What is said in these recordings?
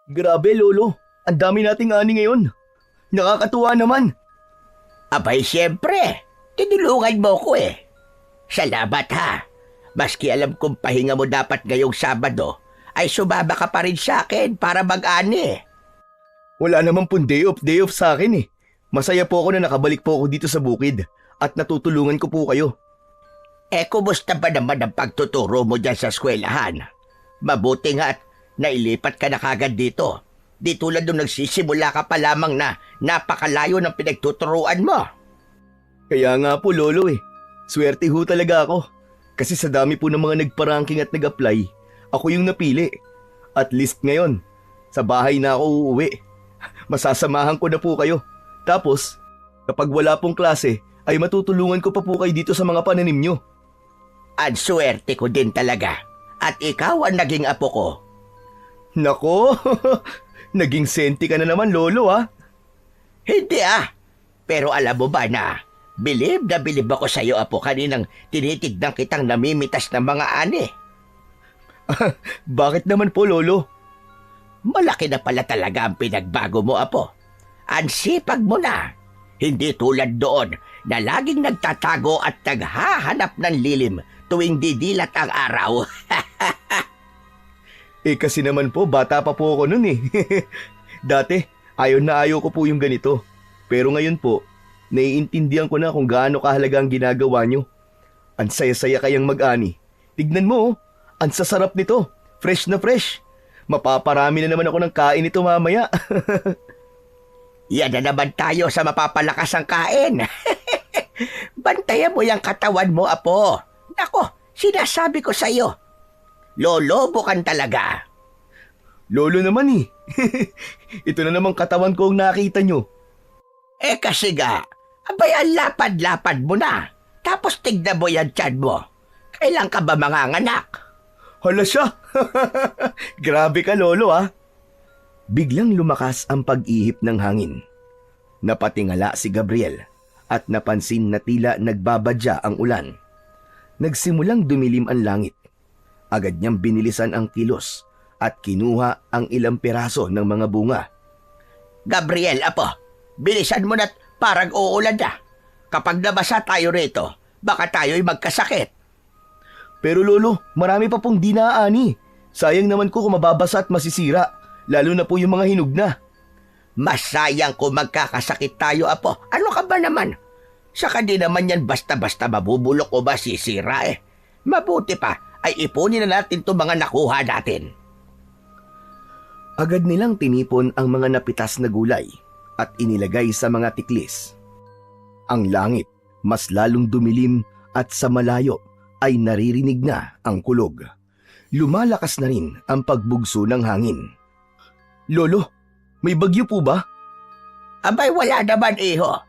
Grabe, Lolo. Ang dami nating ani ngayon. Nakakatuwa naman. Abay, siyempre. Tinulungan mo ko eh. Salamat ha. Maski alam kong pahinga mo dapat ngayong Sabado, ay sumama ka pa rin sa akin para mag-ani. Wala naman pong day off sa akin eh. Masaya po ako na nakabalik po ako dito sa bukid at natutulungan ko po kayo. Kumusta ba naman ang pagtuturo mo dyan sa eskwelahan? Mabuti nga at nailipat ka na kagad dito. Di tulad nung nagsisimula ka pa lamang na napakalayo ng pinagtuturuan mo. Kaya nga po, Lolo eh. Swerte ho talaga ako. Kasi sa dami po ng mga nagpa-ranking at nag-apply, ako yung napili. At least ngayon, sa bahay na ako uuwi. Masasamahan ko na po kayo. Tapos, kapag wala pong klase, ay matutulungan ko pa po kayo dito sa mga pananim nyo. Ang swerte ko din talaga. At ikaw ang naging apo ko. Nako, naging senti ka na naman, Lolo ah. Hindi ah. Pero alam mo ba na bilib na bilib ako sa iyo, apo, kaninang tinitignan kitang namimitas ng mga ani. Bakit naman po, Lolo? Malaki na pala talaga ang pinagbago mo, apo. Ang sipag mo na. Hindi tulad doon na laging nagtatago at naghahanap ng lilim tuwing didilat ang araw. Kasi naman po, bata pa po ako nun eh. Dati, ayaw na ayaw ko po yung ganito. Pero ngayon po, naiintindihan ko na kung gaano kahalaga ang ginagawa nyo. Ang saya-saya kayang mag-ani. Tignan mo, ang sasarap nito. Fresh na fresh. Mapaparami na naman ako ng kain ito mamaya. Yan na naman tayo sa mapapalakas ang kain. Bantayan mo yung katawan mo, apo. Nako, sinasabi ko sa iyo. Lolobo kan talaga. Lolo naman eh. Ito na naman katawan ko ang nakita nyo. Kasi ga, abay ang lapad-lapad mo na. Tapos tignan mo yan tiyan mo. Kailan ka ba manganganak? Hala siya. Grabe ka, Lolo ah. Biglang lumakas ang pag-ihip ng hangin. Napatingala si Gabriel at napansin na tila nagbabadya ang ulan. Nagsimulang dumilim ang langit. Agad niyang binilisan ang kilos at kinuha ang ilang piraso ng mga bunga. Gabriel, apo, bilisan mo na't parang uulan na. Kapag nabasa tayo rito, baka tayo'y magkasakit. Pero Lolo, marami pa pong dinaani. Sayang naman ko kung mababasa at masisira, lalo na po yung mga hinog na. Mas sayang kung magkakasakit tayo, apo. Ano ka ba naman? Saka di naman yan basta-basta mabubulok o masisira eh. Mabuti pa ay ipunin na natin itong mga nakuha natin. Agad nilang tinipon ang mga napitas na gulay at inilagay sa mga tiklis. Ang langit mas lalong dumilim at sa malayo ay naririnig na ang kulog. Lumalakas na rin ang pagbugso ng hangin. Lolo, may bagyo po ba? Abay, wala naman, iho.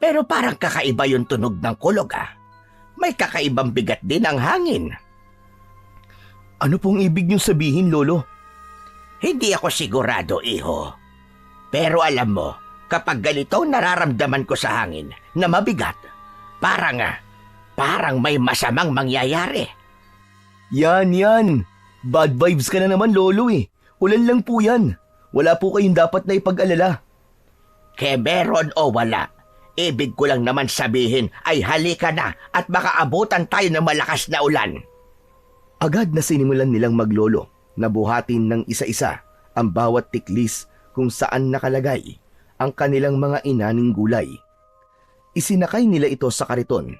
Pero parang kakaiba yung tunog ng kulog ah. May kakaibang bigat din ang hangin. Ano pong ibig niyong sabihin, Lolo? Hindi ako sigurado, iho. Pero alam mo, kapag ganito nararamdaman ko sa hangin na mabigat, parang may masamang mangyayari. Yan. Bad vibes ka na naman, Lolo eh. Ulan lang po yan. Wala po kayong dapat na ipag-alala. Kaya meron o wala, ibig ko lang naman sabihin ay halika na at baka abutan tayo ng malakas na ulan. Agad na sinimulan nilang maglolo na buhatin ng isa-isa ang bawat tiklis kung saan nakalagay ang kanilang mga inaning gulay. Isinakay nila ito sa kariton.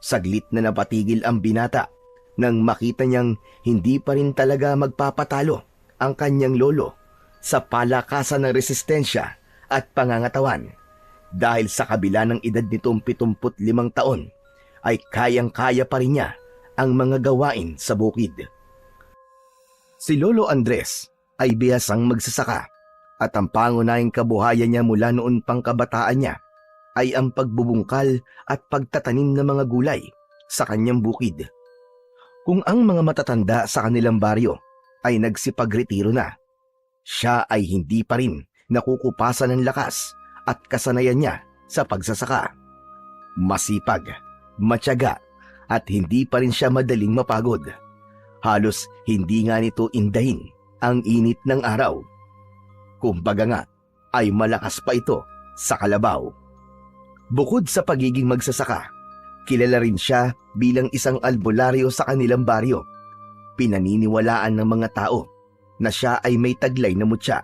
Saglit na napatigil ang binata nang makita niyang hindi pa rin talaga magpapatalo ang kanyang lolo sa palakasan ng resistensya at pangangatawan. Dahil sa kabila ng edad nitong 75 taon, ay kayang-kaya pa rin niya ang mga gawain sa bukid. Si Lolo Andres ay bihasang magsasaka at ang pangunahing kabuhayan niya mula noon pang kabataan niya ay ang pagbubungkal at pagtatanim ng mga gulay sa kanyang bukid. Kung ang mga matatanda sa kanilang baryo ay nagsipagretiro na, siya ay hindi pa rin nakukupasan ng lakas at kasanayan niya sa pagsasaka. Masipag, matyaga at hindi pa rin siya madaling mapagod. Halos hindi nga nito indahin ang init ng araw. Kumbaga nga, ay malakas pa ito sa kalabaw. Bukod sa pagiging magsasaka, kilala rin siya bilang isang albularyo sa kanilang baryo. Pinaniniwalaan ng mga tao na siya ay may taglay na mutya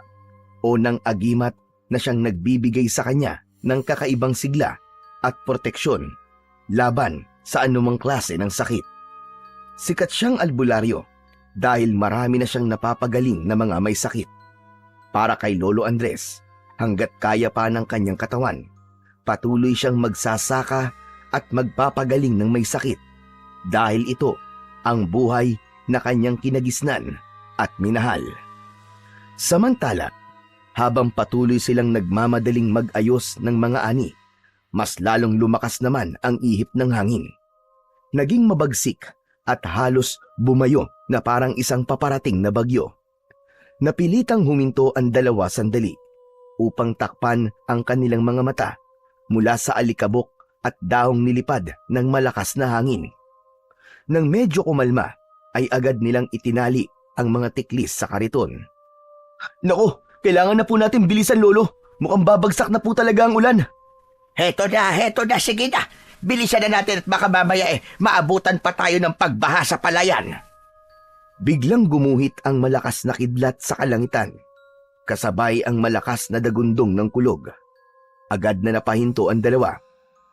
o ng agimat na siyang nagbibigay sa kanya ng kakaibang sigla at proteksyon laban sa anumang klase ng sakit. Sikat siyang albularyo dahil marami na siyang napapagaling na mga may sakit. Para kay Lolo Andres, hanggat kaya pa ng kanyang katawan, patuloy siyang magsasaka at magpapagaling ng may sakit dahil ito ang buhay na kanyang kinagisnan at minahal. Samantala, habang patuloy silang nagmamadaling mag-ayos ng mga ani, mas lalong lumakas naman ang ihip ng hangin. Naging mabagsik at halos bumayo na parang isang paparating na bagyo. Napilitang huminto ang dalawa sandali upang takpan ang kanilang mga mata mula sa alikabok at dahong nilipad ng malakas na hangin. Nang medyo kumalma, ay agad nilang itinali ang mga tiklis sa kariton. Nako, kailangan na po natin bilisan, Lolo. Mukhang babagsak na po talaga ang ulan. Heto na, sige na. Bilisan na natin at baka mamaya maabutan pa tayo ng pagbaha sa palayan. Biglang gumuhit ang malakas na kidlat sa kalangitan, kasabay ang malakas na dagundong ng kulog. Agad na napahinto ang dalawa,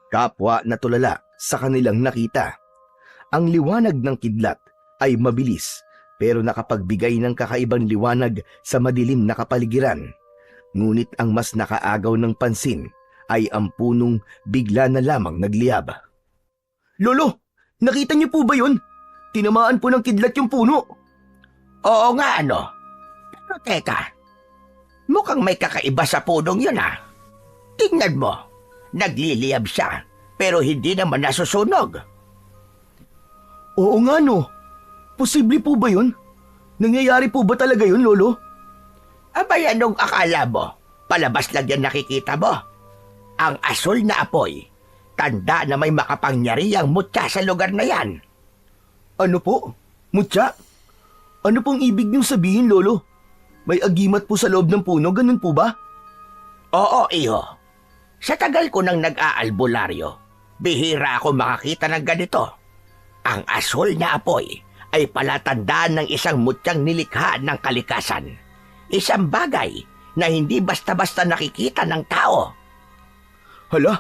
kapwa na tulala sa kanilang nakita. Ang liwanag ng kidlat ay mabilis pero nakapagbigay ng kakaibang liwanag sa madilim na kapaligiran. Ngunit ang mas nakaagaw ng pansin ay ang punong bigla na lamang nagliyab. Lolo, nakita niyo po ba yun? Tinamaan po ng kidlat yung puno. Oo nga, ano? Pero teka, mukhang may kakaiba sa punong yun, ha? Tingnan mo, nagliliyab siya pero hindi naman nasusunog. Oo nga, no. Posible po ba yun? Nangyayari po ba talaga yun, Lolo? Abay, anong akala mo? Palabas lang yan nakikita mo. Ang asul na apoy, tanda na may makapangyarihang mutya sa lugar na yan. Ano po? Mutya? Ano pong ibig niyong sabihin, Lolo? May agimat po sa loob ng puno, ganun po ba? Oo, iho. Sa tagal ko nang nag-aalbularyo, bihira ako makakita ng ganito. Ang asul na apoy ay palatandaan ng isang mutyang nilikha ng kalikasan. Isang bagay na hindi basta-basta nakikita ng tao. Hala,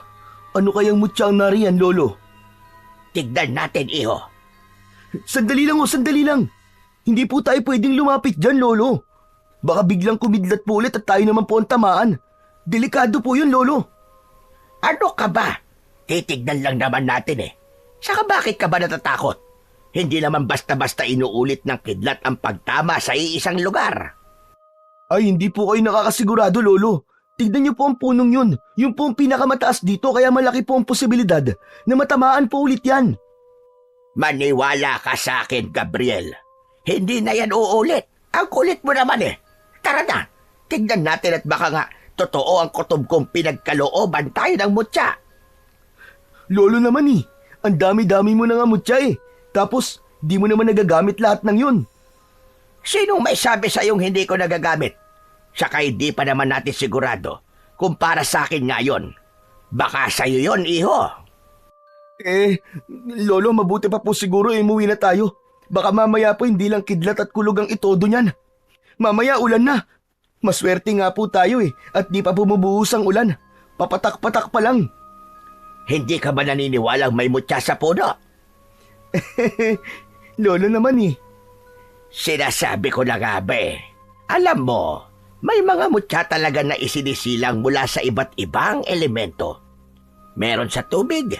ano kayang mutya ang nariyan, Lolo? Tignan natin, iho. Sandali lang, sandali lang. Hindi po tayo pwedeng lumapit dyan, Lolo. Baka biglang kumidlat po ulit at tayo naman po ang tamaan. Delikado po yun, Lolo. Ano ka ba? Titignan lang naman natin eh. Saka bakit ka ba natatakot? Hindi naman basta-basta inuulit ng kidlat ang pagtama sa iisang lugar. Ay, hindi po kayo nakakasigurado, Lolo. Tignan niyo po ang punong yun. Yung po ang pinakamataas dito kaya malaki po ang posibilidad na matamaan po ulit yan. Maniwala ka sa akin, Gabriel. Hindi na yan uulit. Ang kulit mo naman eh. Tara na, tignan natin at baka nga totoo ang kutob kong pinagkalooban tayo ng mutya. Lolo naman eh, ang dami-dami mo na nga mutya eh. Tapos, di mo naman nagagamit lahat ng yun. Sinong may sabi sa iyong hindi ko nagagamit? Saka hindi pa naman natin sigurado kung para sa akin nga yun. Baka sa'yo yun, iho. Lolo, mabuti pa po siguro umuwi na tayo. Baka mamaya po hindi lang kidlat at kulog ang itodo niyan. Mamaya ulan na. Maswerte nga po tayo eh at di pa bumubuhos ang ulan. Papatak-patak pa lang. Hindi ka ba naniniwalang may mutya sa puno? Lolo naman eh. Sinasabi ko na nga ba eh. Alam mo, may mga mutya talaga na isinisilang mula sa iba't ibang elemento. Meron sa tubig,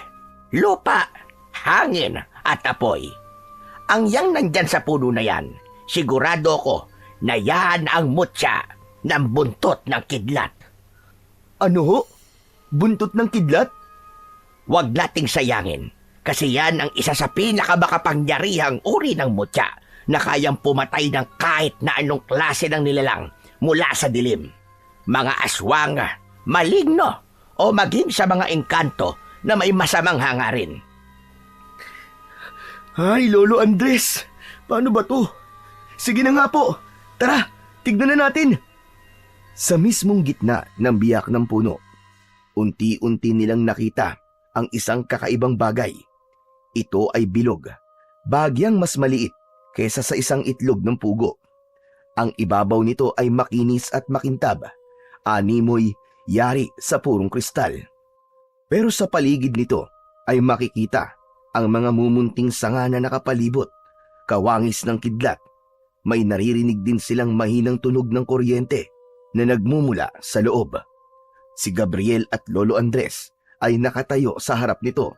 lupa, hangin at apoy. Ang yang nandyan sa puno na yan, sigurado ko na yan ang mutya ng buntot ng kidlat. Ano ho? Buntot ng kidlat? Huwag nating sayangin kasi yan ang isa sa pinakamakapangyarihang uri ng mutya na kayang pumatay ng kahit na anong klase ng nilalang mula sa dilim. Mga aswang, maligno o maging sa mga engkanto na may masamang hangarin. Ay, Lolo Andres, paano ba to? Sige na nga po, tara, tignan na natin. Sa mismong gitna ng biyak ng puno, unti-unti nilang nakita ang isang kakaibang bagay. Ito ay bilog, bagyang mas maliit kaysa sa isang itlog ng pugo. Ang ibabaw nito ay makinis at makintab, animoy yari sa purong kristal. Pero sa paligid nito ay makikita ang mga mumunting sanga na nakapalibot, kawangis ng kidlat. May naririnig din silang mahinang tunog ng kuryente na nagmumula sa loob. Si Gabriel at Lolo Andres ay nakatayo sa harap nito,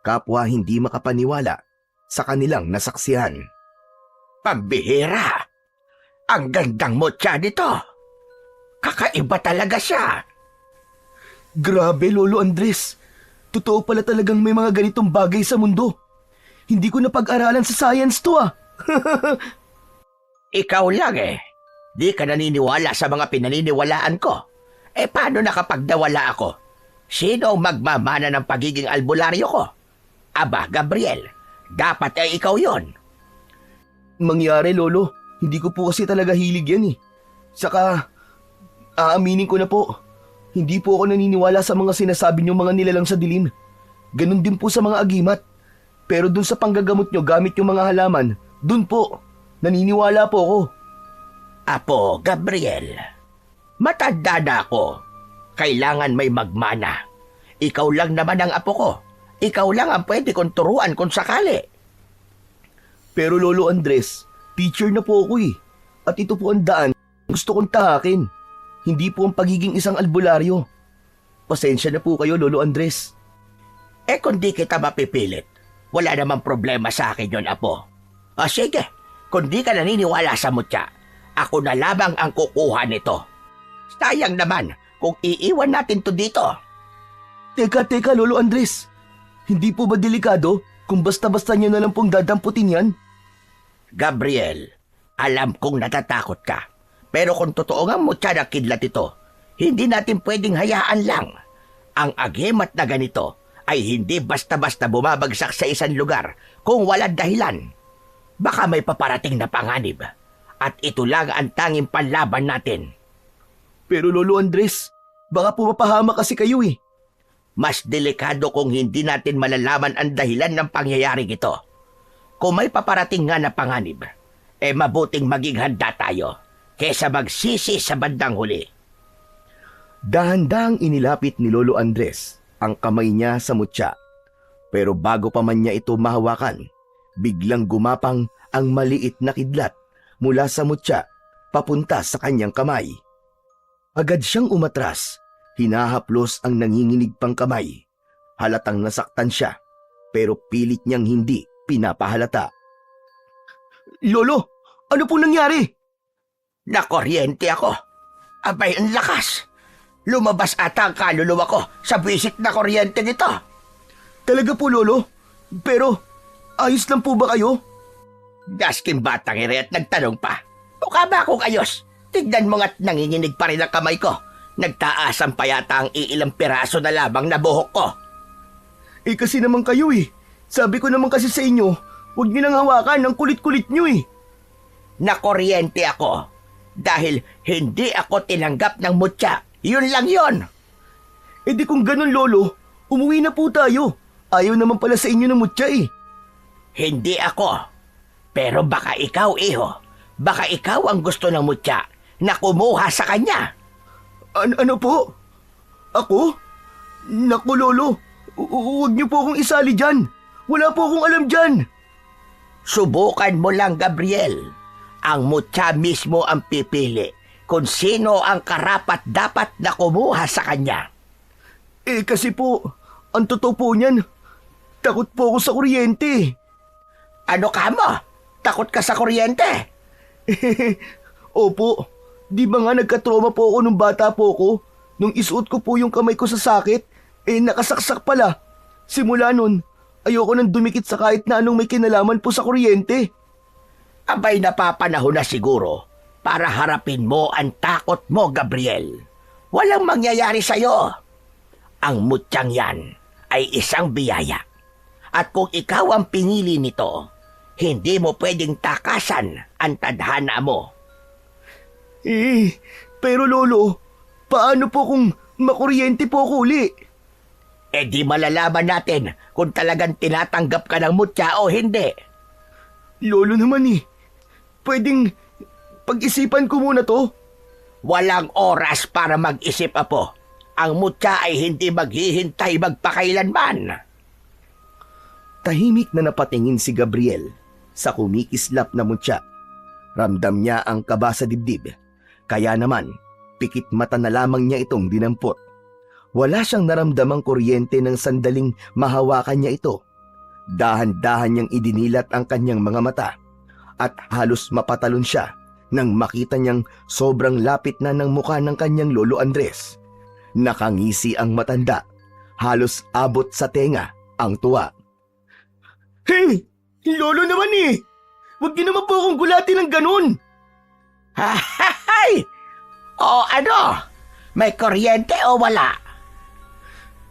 kapwa hindi makapaniwala sa kanilang nasaksihan. Pambihira! Ang gandang mutya nito! Kakaiba talaga siya! Grabe, Lolo Andres. Totoo pala talagang may mga ganitong bagay sa mundo. Hindi ko napag-aralan sa science to ah. Ikaw lang eh. Di ka naniniwala sa mga pinaniniwalaan ko. Paano nakapagdawala ako? Sino ang magmamana ng pagiging albularyo ko? Aba, Gabriel, dapat ay ikaw yon. Mangyari, Lolo. Hindi ko po kasi talaga hilig yan eh. Saka, aaminin ko na po. Hindi po ako naniniwala sa mga sinasabi nyo mga nilalang sa dilim. Ganon din po sa mga agimat. Pero dun sa panggagamot nyo gamit yung mga halaman, dun po, naniniwala po ako. Apo, Gabriel, matanda na ako. Kailangan may magmana. Ikaw lang naman ang apo ko. Ikaw lang ang pwede kong turuan kung sakali. Pero Lolo Andres, teacher na po ako eh. At ito po ang daan gusto kong tahakin. Hindi po ang pagiging isang albularyo. Pasensya na po kayo, Lolo Andres. Kung di kita mapipilit, wala namang problema sa akin yon, apo. O sige, kung di ka naniniwala sa mutya, ako na lamang ang kukuha nito. Sayang naman kung iiwan natin to dito. Teka, Lolo Andres. Hindi po ba delikado kung basta-basta niyo na lang pong dadamputin yan? Gabriel, alam kong natatakot ka. Pero kung totoo nga mutya na kidlat ito, hindi natin pwedeng hayaan lang. Ang agimat na ganito ay hindi basta-basta bumabagsak sa isang lugar kung walang dahilan. Baka may paparating na panganib. At ito lang ang tanging panlaban natin. Pero Lolo Andres, baka po mapahama kasi kayo eh. Mas delikado kung hindi natin malalaman ang dahilan ng pangyayaring ito. Kung may paparating nga na panganib, mabuting maging handa tayo kesa magsisi sa bandang huli. Dahan-dahang inilapit ni Lolo Andres ang kamay niya sa mutya. Pero bago pa man niya ito mahawakan, biglang gumapang ang maliit na kidlat mula sa mutya papunta sa kanyang kamay. Agad siyang umatras, hinahaplos ang nanginginig pang kamay. Halatang nasaktan siya, pero pilit niyang hindi pinapahalata. Lolo, ano pong nangyari? Nakuryente ako. Abay, ang lakas. Lumabas ata ang kaluluwa ko sa bisit na kuryente nito. Talaga po, Lolo? Pero, ayos lang po ba kayo? Gasking batang ire at nagtanong pa. Mukha ba akong ayos? Tignan mo nga't nanginginig pa rin ang kamay ko. Nagtaasan pa yata ang iilang piraso na lamang na buhok ko. Kasi naman kayo eh. Sabi ko naman kasi sa inyo, huwag niyo nang hawakan ang kulit-kulit niyo eh. Nakuryente ako. Dahil hindi ako tinanggap ng mutya. Yun lang yun. Di kung ganun, Lolo, umuwi na po tayo. Ayaw naman pala sa inyo ng mutya eh. Hindi ako. Pero baka ikaw, iho. Baka ikaw ang gusto ng mutya na kumuha sa kanya. Ano po? Ako? Naku, Lolo. Huwag niyo po akong isali dyan. Wala po akong alam dyan. Subukan mo lang, Gabriel. Ang mutya mismo ang pipili kung sino ang karapat-dapat na kumuha sa kanya. Kasi po, ang totoo po niyan, takot po ako sa kuryente. Ano ka mo? Takot ka sa kuryente? Opo, di ba nga nagka-trauma po ako nung bata po ako? Nung isuot ko po yung kamay ko sa sakit, nakasaksak pala. Simula nun, ayoko nang dumikit sa kahit na anong may kinalaman po sa kuryente. Abay, napapanahon na siguro para harapin mo ang takot mo, Gabriel. Walang mangyayari sa'yo. Ang mutyang yan ay isang biyaya. At kung ikaw ang pinili nito, hindi mo pwedeng takasan ang tadhana mo. Pero lolo, paano po kung makuryente po ako uli? Eh di malalaman natin kung talagang tinatanggap ka ng mutya o hindi. Lolo naman pwedeng pag-isipan ko muna to. Walang oras para mag-isip, apo. Ang mutya ay hindi maghihintay magpakailanman. Tahimik na napatingin si Gabriel sa kumikislap na mutya. Ramdam niya ang kaba sa dibdib. Kaya naman, pikit mata na lamang niya itong dinampot. Wala siyang naramdamang kuryente ng sandaling mahawakan niya ito. Dahan-dahan niyang idinilat ang kanyang mga mata at halos mapatalon siya nang makita niyang sobrang lapit na ng mukha ng kanyang lolo Andres. Nakangisi ang matanda, halos abot sa tenga ang tuwa. Hey! Lolo naman Huwag niyo naman po akong gulatin ng ganun! Hay! O ano? May kuryente o wala?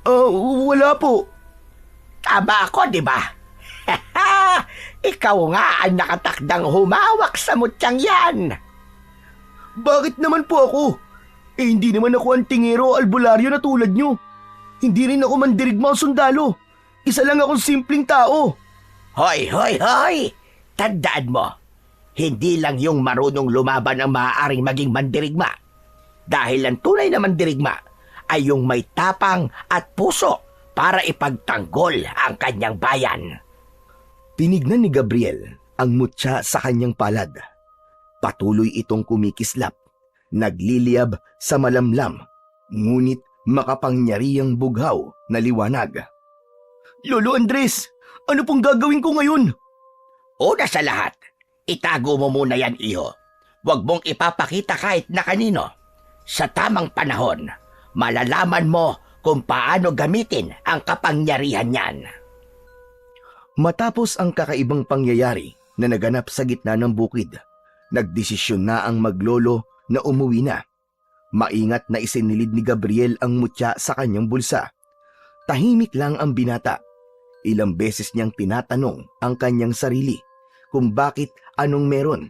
Wala po. Tama ako, di ba? Ikaw nga ang nakatakdang humawak sa mutyang yan. Bakit naman po ako? Hindi naman ako ang tingero o albularyo na tulad nyo. Hindi rin ako mandirigma o sundalo. Isa lang akong simpleng tao. Hoy! Tandaan mo, hindi lang yung marunong lumaban ang maaaring maging mandirigma. Dahil ang tunay na mandirigma ay yung may tapang at puso para ipagtanggol ang kanyang bayan. Tinignan ni Gabriel ang mutya sa kanyang palad. Patuloy itong kumikislap, nagliliyab sa malamlam, ngunit makapangyarihang bughaw na liwanag. Lolo Andres, ano pong gagawin ko ngayon? Una sa lahat, itago mo muna yan, iho. Huwag mong ipapakita kahit na kanino. Sa tamang panahon, malalaman mo kung paano gamitin ang kapangyarihan niyan. Matapos ang kakaibang pangyayari na naganap sa gitna ng bukid, nagdesisyon na ang maglolo na umuwi na. Maingat na isinilid ni Gabriel ang mutya sa kanyang bulsa. Tahimik lang ang binata. Ilang beses niyang tinatanong ang kanyang sarili kung bakit anong meron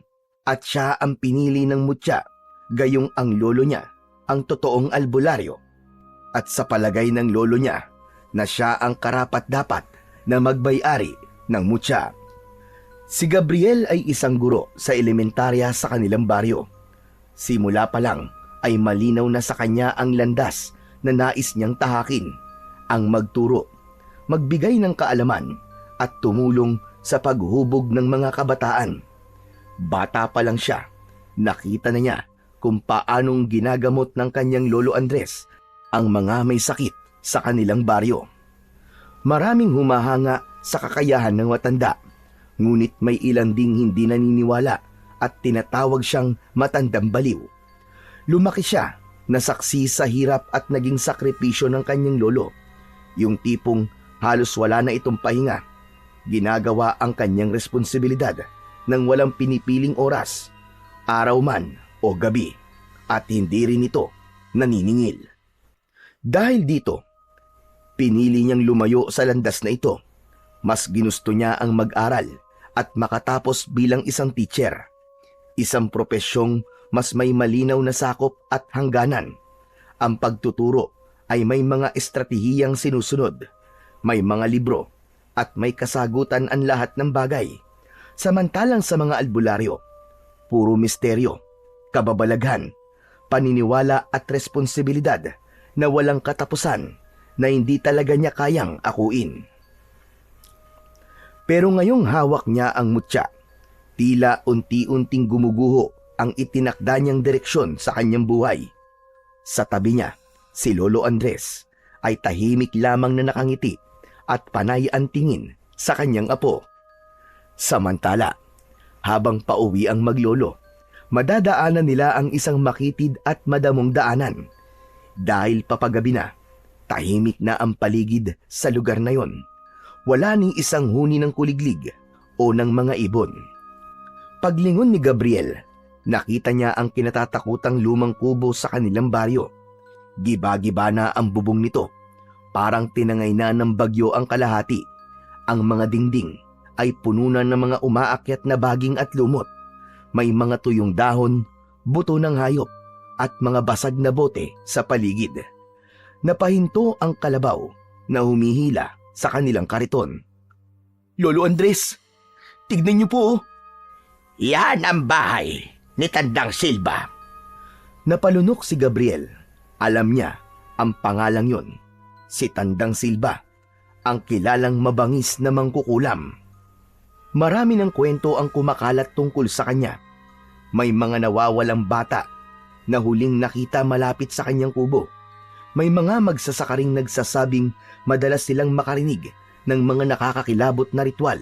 at siya ang pinili ng mutya, gayong ang lolo niya ang totoong albularyo. At sa palagay ng lolo niya na siya ang karapat-dapat na magbayari ng mutya. Si Gabriel ay isang guro sa elementarya sa kanilang baryo. Simula pa lang ay malinaw na sa kanya ang landas na nais niyang tahakin, ang magturo, magbigay ng kaalaman at tumulong sa paghubog ng mga kabataan. Bata pa lang siya, nakita na niya kung paanong ginagamot ng kanyang lolo Andres ang mga may sakit sa kanilang baryo. Maraming humahanga sa kakayahan ng matanda, ngunit may ilan ding hindi naniniwala at tinatawag siyang matandang baliw. Lumaki siya na saksi sa hirap at naging sakripisyo ng kanyang lolo, yung tipong halos wala na itong pahinga. Ginagawa ang kanyang responsibilidad nang walang pinipiling oras, araw man o gabi, at hindi rin ito naniningil. Dahil dito, pinili niyang lumayo sa landas na ito. Mas ginusto niya ang mag-aral at makatapos bilang isang teacher. Isang propesyong mas may malinaw na sakop at hangganan. Ang pagtuturo ay may mga estratehiyang sinusunod, may mga libro, at may kasagutan ang lahat ng bagay. Samantalang sa mga albularyo, puro misteryo, kababalaghan, paniniwala at responsibilidad na walang katapusan na hindi talaga niya kayang akuin. Pero ngayong hawak niya ang mutya, tila unti-unting gumuguho ang itinakda niyang direksyon sa kanyang buhay. Sa tabi niya, si Lolo Andres ay tahimik lamang na nakangiti at panay ang tingin sa kanyang apo. Samantala, habang pauwi ang maglolo, madadaanan nila ang isang makitid at madamong daanan. Dahil papagabi na, tahimik na ang paligid sa lugar na yon. Wala ning isang huni ng kuliglig o ng mga ibon. Paglingon ni Gabriel, nakita niya ang kinatatakutang lumang kubo sa kanilang baryo. Giba-giba na ang bubong nito. Parang tinangay na ng bagyo ang kalahati. Ang mga dingding ay puno na ng mga umaakyat na baging at lumot. May mga tuyong dahon, buto ng hayop at mga basag na bote sa paligid. Napahinto ang kalabaw na humihila sa kanilang kariton. Lolo Andres, tignan niyo po oh. Yan ang bahay ni Tandang Silva. Napalunok si Gabriel. Alam niya ang pangalang yon. Si Tandang Silva, ang kilalang mabangis na mangkukulam. Marami ng kwento ang kumakalat tungkol sa kanya. May mga nawawalang bata na huling nakita malapit sa kanyang kubo. May mga magsasakaring nagsasabing madalas silang makarinig ng mga nakakakilabot na ritual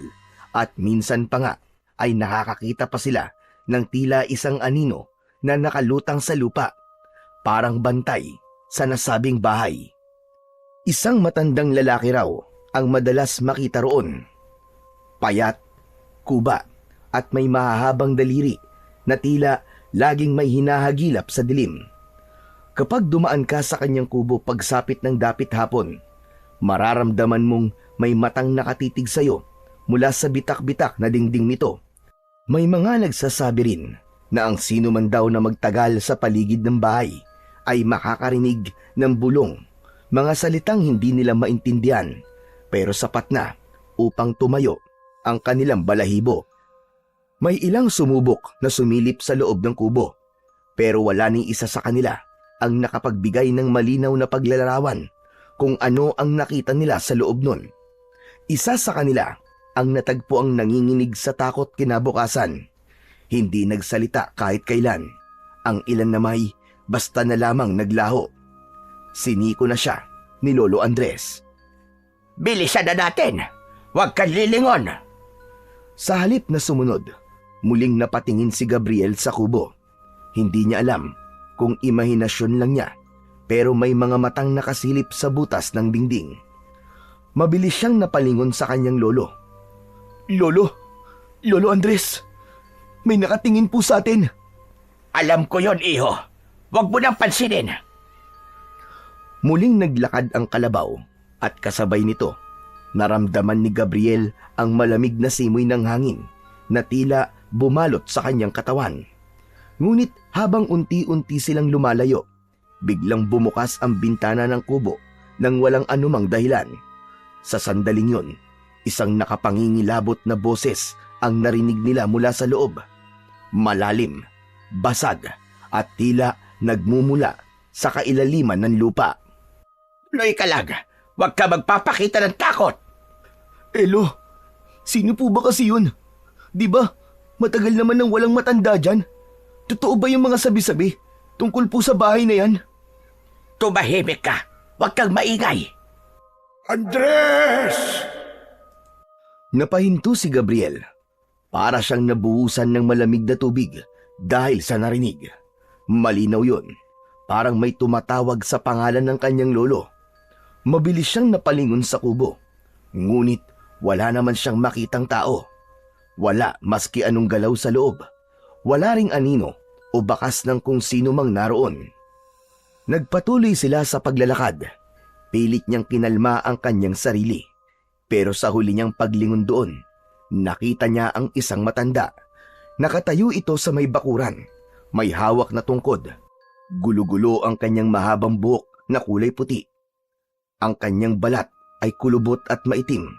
at minsan pa nga ay nakakakita pa sila ng tila isang anino na nakalutang sa lupa, parang bantay sa nasabing bahay. Isang matandang lalaki raw ang madalas makita roon. Payat, kuba at may mahahabang daliri na tila laging may hinahagilap sa dilim. Kapag dumaan ka sa kanyang kubo pagsapit ng dapit hapon, mararamdaman mong may matang nakatitig sa'yo mula sa bitak-bitak na dingding nito. May mga nagsasabi rin na ang sino man daw na magtagal sa paligid ng bahay ay makakarinig ng bulong, mga salitang hindi nila maintindihan pero sapat na upang tumayo ang kanilang balahibo. May ilang sumubok na sumilip sa loob ng kubo pero wala ni isa sa kanila ang nakapagbigay ng malinaw na paglalarawan kung ano ang nakita nila sa loob nun. Isa sa kanila ang natagpo ang nanginginig sa takot kinabukasan. Hindi nagsalita kahit kailan. Ang ilan na may basta na lamang naglaho. Siniko na siya ni Lolo Andres. Bilisan na natin! Huwag kang lilingon! Sa halip na sumunod, muling napatingin si Gabriel sa kubo. Hindi niya alam kung imahinasyon lang niya, pero may mga matang nakasilip sa butas ng dingding. Mabilis siyang napalingon sa kanyang lolo. Lolo Andres, may nakatingin po sa atin. Alam ko yon, iho. Huwag mo nang pansinin. Muling naglakad ang kalabaw at kasabay nito, naramdaman ni Gabriel ang malamig na simoy ng hangin na tila bumalot sa kanyang katawan. Ngunit habang unti-unti silang lumalayo, biglang bumukas ang bintana ng kubo nang walang anumang dahilan. Sa sandaling yon, isang nakapangingilabot na boses ang narinig nila mula sa loob. Malalim, basag at tila nagmumula sa kailaliman ng lupa. Loy Kalag, huwag ka magpapakita ng takot! Elo, sino po ba kasi yun? Di ba, matagal naman nang walang matanda dyan? Totoo ba yung mga sabi-sabi tungkol po sa bahay na yan? Tumahimik ka! Huwag kang maingay! Andres! Napahinto si Gabriel. Para siyang nabuhusan ng malamig na tubig dahil sa narinig. Malinaw yun. Parang may tumatawag sa pangalan ng kanyang lolo. Mabilis siyang napalingon sa kubo. Ngunit wala naman siyang makitang tao. Wala maski anong galaw sa loob. Wala ring anino o bakas ng kung sino mang naroon. Nagpatuloy sila sa paglalakad. Pilit niyang kinalma ang kanyang sarili. Pero sa huli niyang paglingon doon, nakita niya ang isang matanda. Nakatayo ito sa may bakuran. May hawak na tungkod. Gulo-gulo ang kanyang mahabang buhok na kulay puti. Ang kanyang balat ay kulubot at maitim.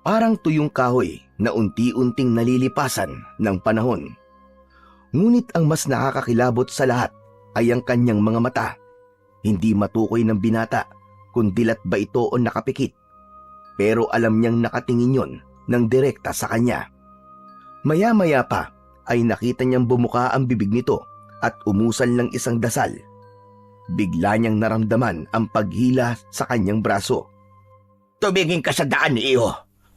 Parang tuyong kahoy na unti-unting nalilipasan ng panahon. Ngunit ang mas nakakakilabot sa lahat ay ang kanyang mga mata. Hindi matukoy ng binata kung dilat ba ito o nakapikit. Pero alam niyang nakatingin yon ng direkta sa kanya. Maya-maya pa ay nakita niyang bumuka ang bibig nito at umusal ng isang dasal. Bigla niyang naramdaman ang paghila sa kanyang braso. Tumingin ka sa daan, iho.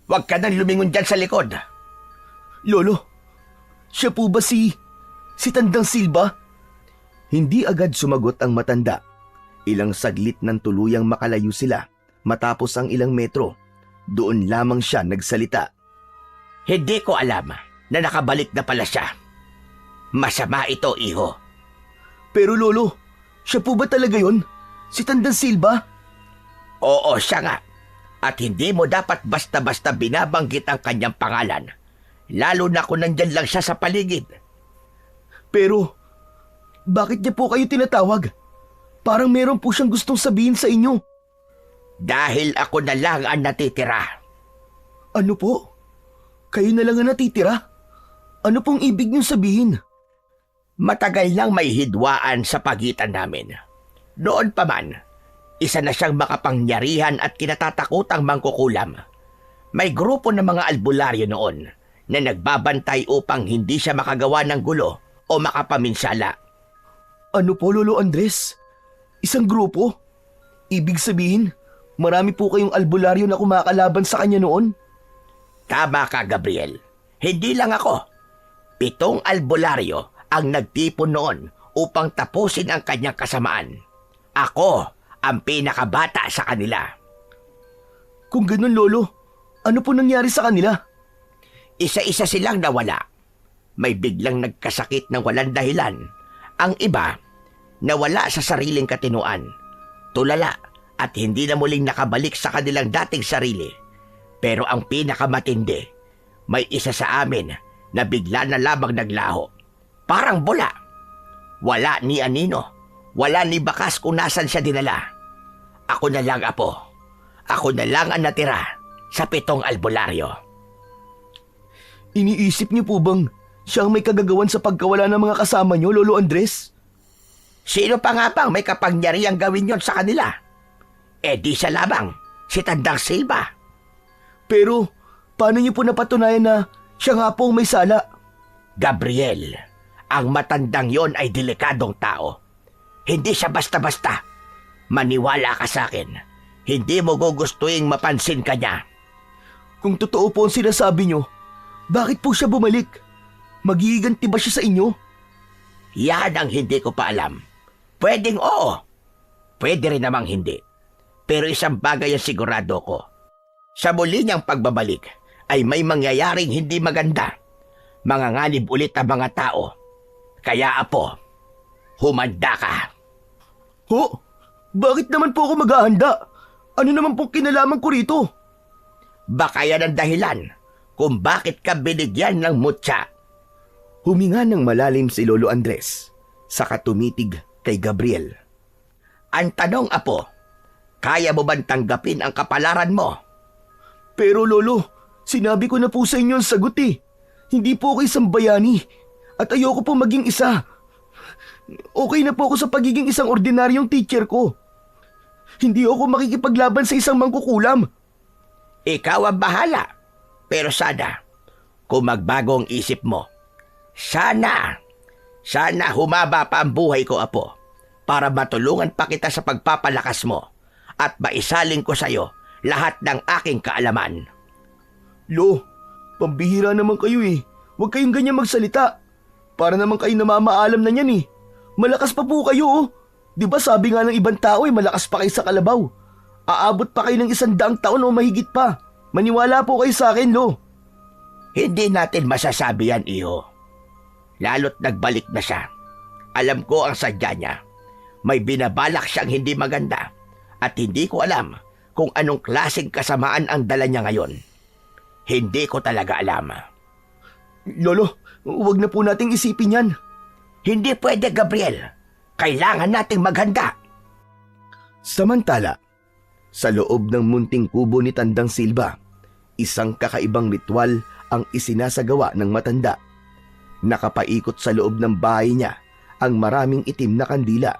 Huwag ka nang lumingon dyan sa likod. Lolo, siya po ba si Tandang Silva? Hindi agad sumagot ang matanda. Ilang saglit nang tuluyang makalayo sila matapos ang ilang metro. Doon lamang siya nagsalita. Hindi ko alam na nakabalik na pala siya. Masama ito, iho. Pero lolo, siya po ba talaga yon? Si Tandang Silva? Oo, siya nga. At hindi mo dapat basta-basta binabanggit ang kanyang pangalan. Lalo na kung nandyan lang siya sa paligid. Pero Bakit niya po kayo tinatawag? Parang meron po siyang gustong sabihin sa inyo. Dahil ako na lang ang natitira. Ano po? Kayo na lang ang natitira? Ano pong ibig niyong sabihin? Matagal nang may hidwaan sa pagitan namin. Noon pa man, isa na siyang makapangyarihan at kinatatakutang mangkukulam. May grupo ng mga albularyo noon na nagbabantay upang hindi siya makagawa ng gulo o makapaminsala. Ano po, Lolo Andres? Isang grupo? Ibig sabihin, marami po kayong albularyo na kumakalaban sa kanya noon? Tama ka, Gabriel. Hindi lang ako. 7 albularyo ang nagtipon noon upang tapusin ang kanyang kasamaan. Ako ang pinakabata sa kanila. Kung ganun, Lolo, ano po nangyari sa kanila? Isa-isa silang nawala. May biglang nagkasakit ng walang dahilan. Ang iba, nawala sa sariling katinuan. Tulala at hindi na muling nakabalik sa kanilang dating sarili. Pero ang pinakamatindi, may isa sa amin na bigla na lamang naglaho. Parang bula. Wala ni anino. Wala ni bakas kung nasan siya dinala. Ako na lang, Apo. Ako na lang ang natira sa 7 albularyo. Iniisip niyo po bang siya ang may kagagawan sa pagkawala ng mga kasama niyo, Lolo Andres? Sino pa nga bang may kapangyarihang gawin yon sa kanila? Eh di siya lamang, si Tandang Silva. Pero, paano niyo po napatunayan na siya nga po ang may sala? Gabriel, ang matandang yon ay delikadong tao. Hindi siya basta-basta. Maniwala ka sa akin. Hindi mo gugustuhin mapansin ka niya. Kung totoo po ang sinasabi niyo, bakit po siya bumalik? Magiganti ba siya sa inyo? Yan ang hindi ko pa alam. Pwedeng oo. Pwede rin namang hindi. Pero isang bagay ang sigurado ko. Sa muli niyang pagbabalik ay may mangyayaring hindi maganda. Manganganib ulit ang mga tao. Kaya, Apo, humanda ka. Ho? Bakit naman po ako maghahanda? Ano naman pong kinalaman ko rito? Baka yan ang dahilan kung bakit ka binigyan ng mutya. Huminga ng malalim si Lolo Andres, saka tumitig kay Gabriel. Ang tanong, Apo, kaya mo bang tanggapin ang kapalaran mo? Pero Lolo, sinabi ko na po sa inyo ang sagot eh. Hindi po ako isang bayani at ayoko po maging isa. Okay na po ako sa pagiging isang ordinaryong teacher ko. Hindi ako makikipaglaban sa isang mangkukulam. Ikaw ang bahala. Pero sana, kung magbago ang isip mo, sana humaba pa ang buhay ko, Apo, para matulungan pa kita sa pagpapalakas mo at maisaling ko sa'yo lahat ng aking kaalaman. Lo, pambihira naman kayo eh. Huwag kayong ganyan magsalita. Para naman kayo namamaalam na niyan eh. Malakas pa po kayo oh. Di ba sabi nga ng ibang tao malakas pa kayo sa kalabaw. Aabot pa kayo ng 100 taon o mahigit pa. Maniwala po kayo sa akin, Lo. Hindi natin masasabi yan, Iho. Lalo't nagbalik na siya. Alam ko ang sadya niya. May binabalak siyang hindi maganda at hindi ko alam kung anong klaseng kasamaan ang dala niya ngayon. Hindi ko talaga alam. Lolo, huwag na po nating isipin yan. Hindi pwede, Gabriel. Kailangan nating maghanda. Samantala, sa loob ng munting kubo ni Tandang Silva, isang kakaibang ritual ang isinasagawa ng matanda. Nakapaikot sa loob ng bahay niya ang maraming itim na kandila.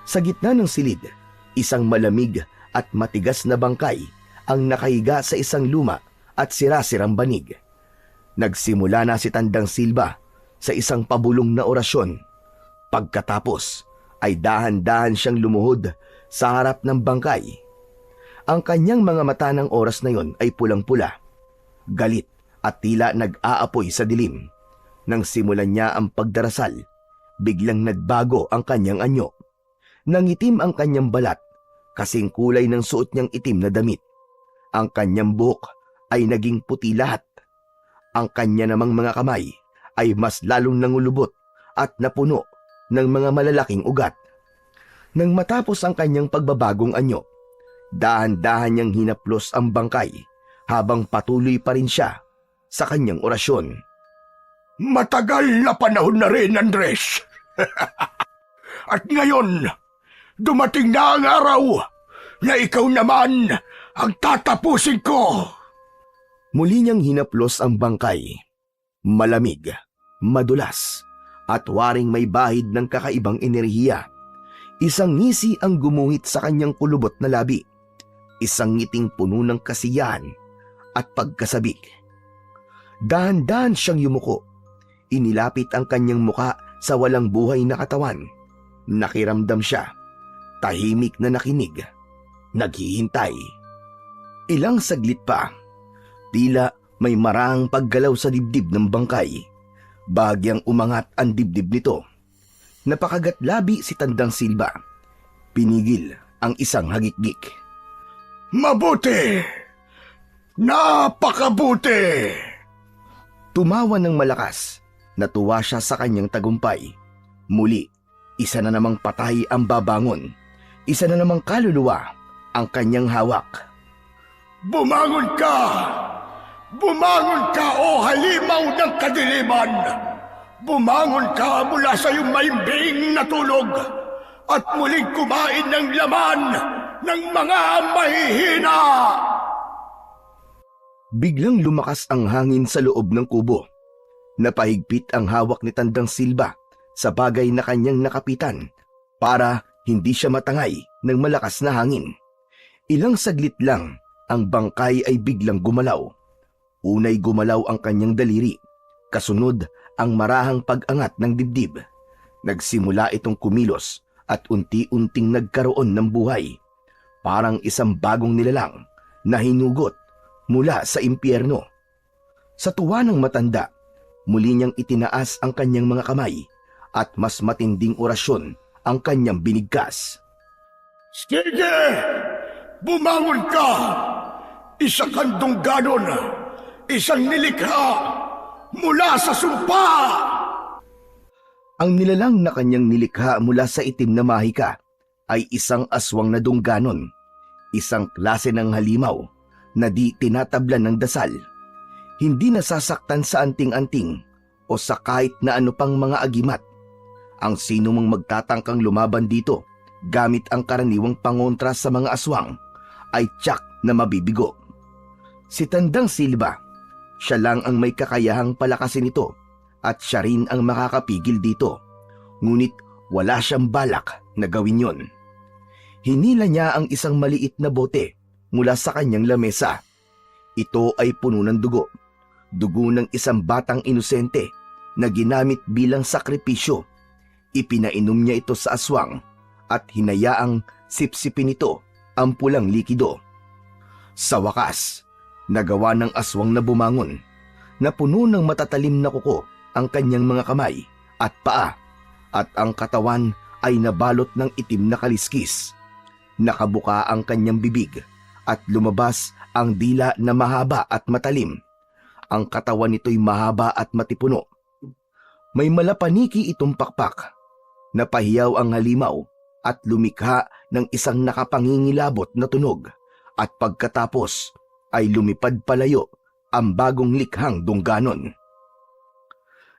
Sa gitna ng silid, isang malamig at matigas na bangkay ang nakahiga sa isang luma at sirasirang banig. Nagsimula na si Tandang Silva sa isang pabulong na orasyon. Pagkatapos ay dahan-dahan siyang lumuhod sa harap ng bangkay. Ang kanyang mga mata ng oras na yon ay pulang-pula, galit at tila nag-aapoy sa dilim. Nang simulan niya ang pagdarasal, biglang nagbago ang kanyang anyo. Nangitim ang kanyang balat, kasing kulay ng suot niyang itim na damit. Ang kanyang buhok ay naging puti lahat. Ang kanya namang mga kamay ay mas lalong nangulubot at napuno ng mga malalaking ugat. Nang matapos ang kanyang pagbabagong anyo, dahan-dahan niyang hinaplos ang bangkay habang patuloy pa rin siya sa kanyang orasyon. Matagal na panahon na rin, Andres. At ngayon, dumating na ang araw na ikaw naman ang tatapusin ko. Muli niyang hinaplos ang bangkay. Malamig, madulas, at waring may bahid ng kakaibang enerhiya. Isang ngisi ang gumuhit sa kanyang kulubot na labi. Isang ngiting puno ng kasiyahan at pagkasabik. Dahan-dahan siyang yumuko. Inilapit ang kanyang muka sa walang buhay na katawan. Nakiramdam siya. Tahimik na nakinig. Naghihintay. Ilang saglit pa. Tila may marahang paggalaw sa dibdib ng bangkay. Bahagyang umangat ang dibdib nito. Napakagat-labi si Tandang Silba. Pinigil ang isang hagikgik. Mabuti! Napakabuti! Tumawa ng malakas. Natuwa siya sa kanyang tagumpay. Muli, isa na namang patay ang babangon. Isa na namang kaluluwa ang kanyang hawak. Bumangon ka! Bumangon ka, o halimaw ng kadiliman! Bumangon ka mula sa iyong maimbing na tulog at muling kumain ng laman ng mga mahihina! Biglang lumakas ang hangin sa loob ng kubo. Napahigpit ang hawak ni Tandang Silba sa bagay na kanyang nakapitan para hindi siya matangay ng malakas na hangin. Ilang saglit lang, ang bangkay ay biglang gumalaw. Unay gumalaw ang kanyang daliri, kasunod ang marahang pag-angat ng dibdib. Nagsimula itong kumilos at unti-unting nagkaroon ng buhay. Parang isang bagong nilalang na hinugot mula sa impyerno. Sa tuwa ng matanda, muli niyang itinaas ang kanyang mga kamay at mas matinding orasyon ang kanyang binigkas. Sige! Bumangon ka! Isa kang dungganon! Isang nilikha mula sa sumpa! Ang nilalang na kanyang nilikha mula sa itim na mahika ay isang aswang na dungganon, isang klase ng halimaw na di tinatablan ng dasal. Hindi nasasaktan sa anting-anting o sa kahit na ano pang mga agimat. Ang sino mang magtatangkang lumaban dito gamit ang karaniwang pangontra sa mga aswang ay tiyak na mabibigo. Si Tandang Silba, siya lang ang may kakayahang palakasin ito at siya rin ang makakapigil dito. Ngunit wala siyang balak na gawin yon. Hinila niya ang isang maliit na bote mula sa kanyang lamesa. Ito ay puno ng dugo. Dugo ng isang batang inosente na ginamit bilang sakripisyo. Ipinainom niya ito sa aswang at hinayaang sipsipin ito ang pulang likido. Sa wakas, nagawa ng aswang na bumangon, na puno ng matatalim na kuko ang kanyang mga kamay at paa, at ang katawan ay nabalot ng itim na kaliskis. Nakabuka ang kanyang bibig at lumabas ang dila na mahaba at matalim. Ang katawan nito'y mahaba at matipuno. May malapaniki itong pakpak. Napahiyaw ang halimaw at lumikha ng isang nakapangingilabot na tunog, at pagkatapos ay lumipad palayo ang bagong likhang dungganon.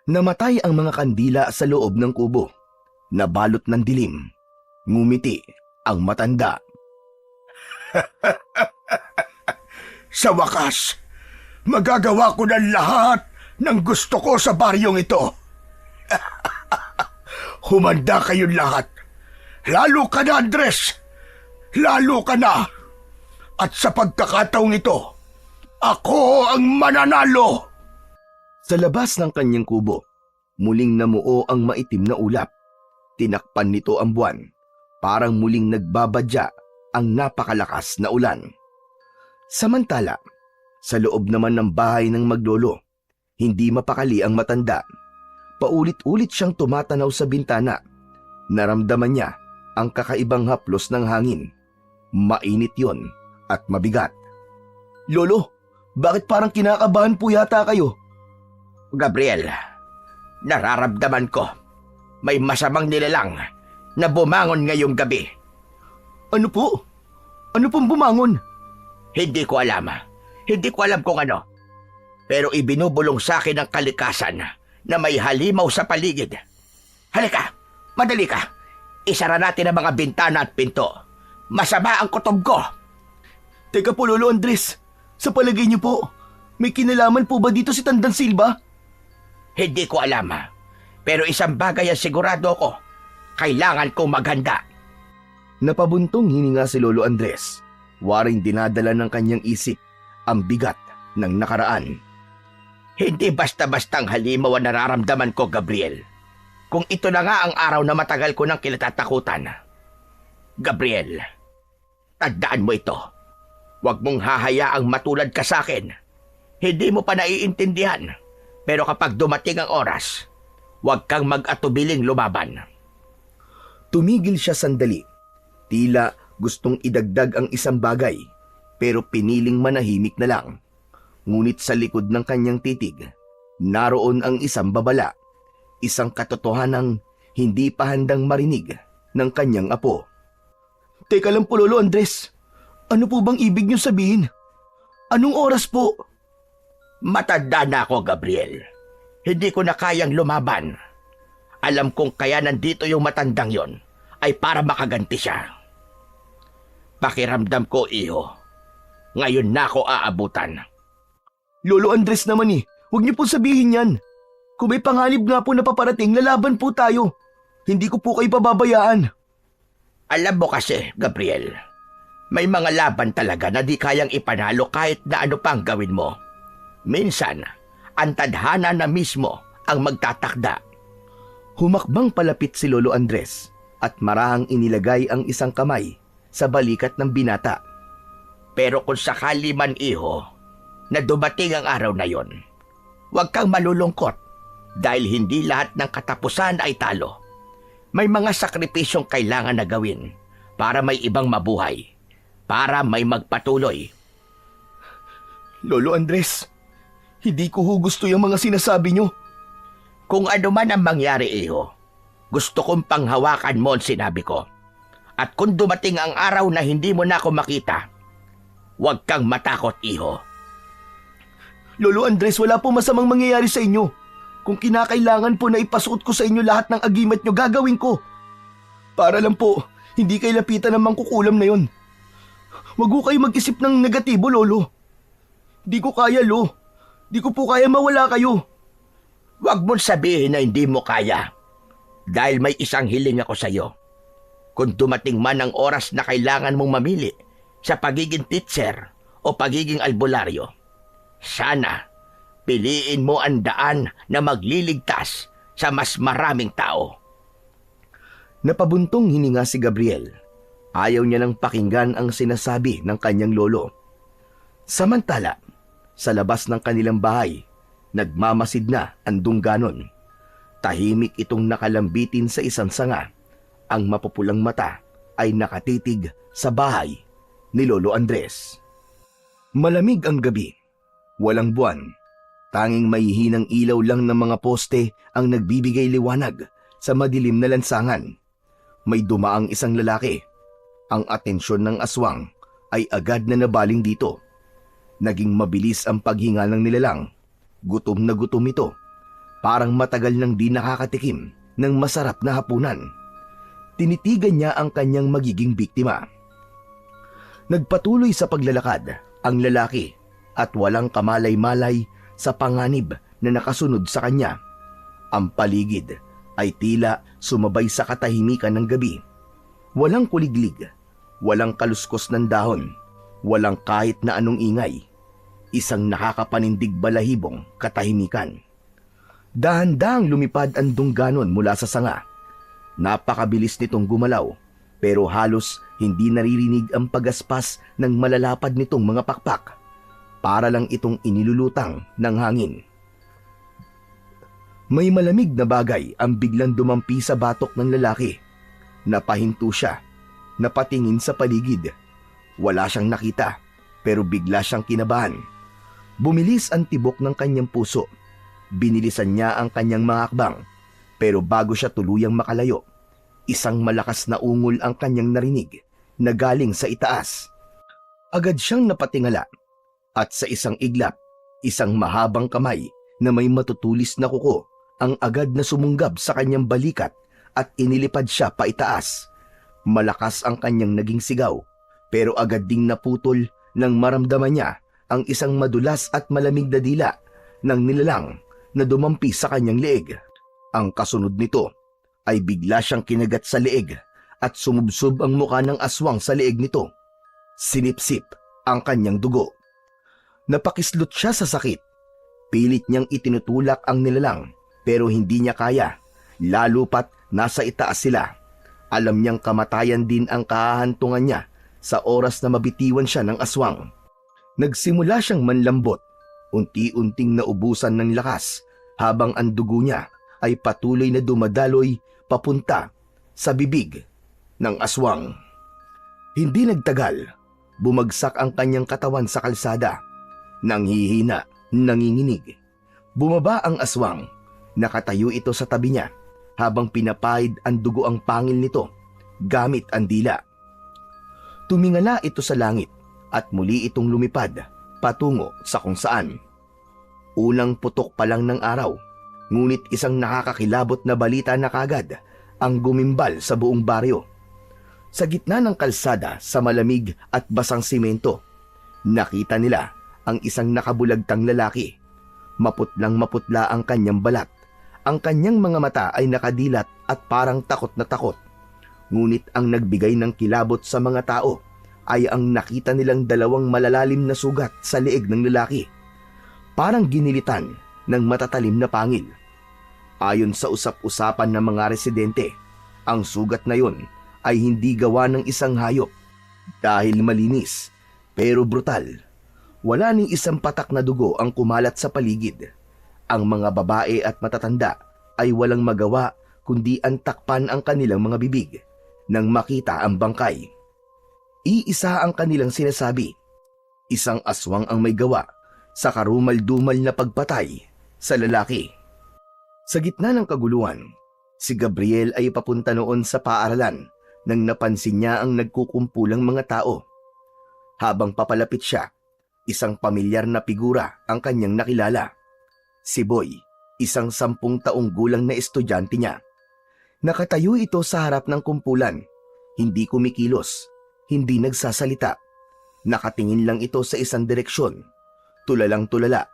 Namatay ang mga kandila sa loob ng kubo. Nabalot ng dilim. Ngumiti ang matanda. Sa wakas, magagawa ko ng lahat ng gusto ko sa baryong ito. Humanda kayong lahat. Lalo ka na, Andres. Lalo ka na. At sa pagkakataong ito, ako ang mananalo. Sa labas ng kanyang kubo, muling namuo ang maitim na ulap. Tinakpan nito ang buwan. Parang muling nagbabadya ang napakalakas na ulan. Samantala, sa loob naman ng bahay ng maglolo, hindi mapakali ang matanda. Paulit-ulit siyang tumatanaw sa bintana. Naramdaman niya ang kakaibang haplos ng hangin. Mainit yon at mabigat. Lolo, bakit parang kinakabahan po yata kayo? Gabriel, nararamdaman ko may masamang nilalang na bumangon ngayong gabi. Ano po? Ano pong bumangon? Hindi ko alam. Hindi ko alam kung ano. Pero ibinubulong sa akin ng kalikasan na may halimaw sa paligid. Halika, madali ka. Isara natin ang mga bintana at pinto. Masama ang kutob ko. Teka po, Lolo Andres. Sa palagay niyo po, may kinalaman po ba dito si Tandang Silva? Hindi ko alam. Pero isang bagay ang sigurado ko. Kailangan kong maghanda. Napabuntong hininga si Lolo Andres. Waring dinadala ng kanyang isip ang bigat ng nakaraan. Hindi basta-bastang halimaw ang nararamdaman ko, Gabriel. Kung ito na nga ang araw na matagal ko nang kinatatakutan. Gabriel, tandaan mo ito. Huwag mong hahayaang matulad ka sa akin. Hindi mo pa naiintindihan. Pero kapag dumating ang oras, huwag kang mag-atubiling lumaban. Tumigil siya sandali. Tila gustong idagdag ang isang bagay, pero piniling manahimik na lang. Ngunit sa likod ng kanyang titig, naroon ang isang babala, isang katotohanang hindi pa handang marinig ng kanyang apo. Teka lang po, Lolo Andres. Ano po bang ibig niyo sabihin? Anong oras po? Matanda na ako, Gabriel. Hindi ko na kayang lumaban. Alam kong kaya nandito yung matandang yon ay para makaganti siya. Pakiramdam ko, iho. Ngayon na ako aabutan. Lolo Andres naman huwag niyo po sabihin yan. Kung may panganib nga po na paparating, lalaban po tayo. Hindi ko po kayo pababayaan. Alam mo kasi, Gabriel, may mga laban talaga na di kayang ipanalo kahit na ano pang gawin mo. Minsan, ang tadhana na mismo ang magtatakda. Humakbang palapit si Lolo Andres at marahang inilagay ang isang kamay sa balikat ng binata. Pero kung sakali man, iho, na dumating ang araw na yon, huwag kang malulungkot dahil hindi lahat ng katapusan ay talo. May mga sakripisyong kailangan na gawin para may ibang mabuhay, para may magpatuloy. Lolo Andres, hindi ko gusto yung mga sinasabi nyo. Kung ano man ang mangyari, iho, gusto kong panghawakan mo ang sinabi ko. At kung dumating ang araw na hindi mo na ako makita, huwag kang matakot, iho. Lolo Andres, wala po masamang mangyayari sa inyo. Kung kinakailangan po na ipasuot ko sa inyo lahat ng agimat nyo, gagawin ko. Para lang po, hindi kayo lapitan ng mangkukulam na yon. Huwag ko kayo mag-isip ng negatibo, Lolo. Di ko kaya, Lo. Di ko po kaya mawala kayo. Huwag mong sabihin na hindi mo kaya. Dahil may isang hiling ako sa iyo. Kung dumating man ang oras na kailangan mong mamili sa pagiging teacher o pagiging albularyo, sana piliin mo ang daan na magliligtas sa mas maraming tao. Napabuntong hininga si Gabriel. Ayaw niya nang pakinggan ang sinasabi ng kanyang lolo. Samantala, sa labas ng kanilang bahay, nagmamasid na ang dungganon. Tahimik itong nakalambitin sa isang sanga. Ang mapupulang mata ay nakatitig sa bahay ni Lolo Andres. Malamig ang gabi. Walang buwan. Tanging may hinang ilaw lang ng mga poste ang nagbibigay liwanag sa madilim na lansangan. May dumaang isang lalaki. Ang atensyon ng aswang ay agad na nabaling dito. Naging mabilis ang paghinga ng nilalang. Gutom na gutom ito. Parang matagal nang di nakakatikim ng masarap na hapunan. Tinitigan niya ang kanyang magiging biktima. Nagpatuloy sa paglalakad ang lalaki at walang kamalay-malay sa panganib na nakasunod sa kanya. Ang paligid ay tila sumabay sa katahimikan ng gabi. Walang kuliglig, walang kaluskos ng dahon, walang kahit na anong ingay. Isang nakakapanindig balahibong katahimikan. Dahan-dahang lumipad ang dungganon mula sa sanga. Napakabilis nitong gumalaw, pero halos hindi naririnig ang pagaspas ng malalapad nitong mga pakpak. Para lang itong inilulutang ng hangin. May malamig na bagay ang biglang dumampi sa batok ng lalaki. Napahinto siya, napatingin sa paligid. Wala siyang nakita, pero bigla siyang kinabahan. Bumilis ang tibok ng kanyang puso. Binilisan niya ang kanyang mga hakbang, pero bago siya tuluyang makalayo, isang malakas na ungol ang kanyang narinig na galing sa itaas. Agad siyang napatingala at sa isang iglap, isang mahabang kamay na may matutulis na kuko ang agad na sumunggab sa kanyang balikat at inilipad siya paitaas. Malakas ang kanyang naging sigaw, pero agad ding naputol nang maramdaman niya ang isang madulas at malamig na dila ng nilalang na dumampi sa kanyang leeg. Ang kasunod nito ay bigla siyang kinagat sa leeg at sumubsob ang muka ng aswang sa leeg nito. Sinipsip ang kanyang dugo. Napakislot siya sa sakit. Pilit niyang itinutulak ang nilalang pero hindi niya kaya, lalo pat nasa itaas sila. Alam niyang kamatayan din ang kahahantungan niya sa oras na mabitiwan siya ng aswang. Nagsimula siyang manlambot, unti-unting naubusan ng lakas habang ang dugo niya ay patuloy na dumadaloy papunta sa bibig ng aswang. Hindi nagtagal, bumagsak ang kanyang katawan sa kalsada. Nanghihina, nanginginig. Bumaba ang aswang. Nakatayo ito sa tabi niya habang pinapahid ang dugo ang pangil nito gamit ang dila. Tumingala ito sa langit at muli itong lumipad patungo sa kung saan. Unang putok pa lang ng araw, ngunit isang nakakakilabot na balita na kagad ang gumimbal sa buong baryo. Sa gitna ng kalsada sa malamig at basang simento, nakita nila ang isang nakabulagtang lalaki. Maputlang maputla ang kanyang balat. Ang kanyang mga mata ay nakadilat at parang takot na takot. Ngunit ang nagbigay ng kilabot sa mga tao ay ang nakita nilang dalawang malalalim na sugat sa leeg ng lalaki. Parang ginilitan ng matatalim na pangil. Ayon sa usap-usapan ng mga residente, ang sugat na yon ay hindi gawa ng isang hayop. Dahil malinis pero brutal. Wala ning isang patak na dugo ang kumalat sa paligid. Ang mga babae at matatanda ay walang magawa kundi antakpan ang kanilang mga bibig nang makita ang bangkay. Iisa ang kanilang sinasabi. Isang aswang ang may gawa sa karumal-dumal na pagpatay sa lalaki. Sa gitna ng kaguluhan, si Gabriel ay papunta noon sa paaralan nang napansin niya ang nagkukumpulang mga tao. Habang papalapit siya, isang pamilyar na figura ang kanyang nakilala. Si Boy, isang 10 taong gulang na estudyante niya. Nakatayo ito sa harap ng kumpulan, hindi kumikilos, hindi nagsasalita. Nakatingin lang ito sa isang direksyon, tulalang tulala,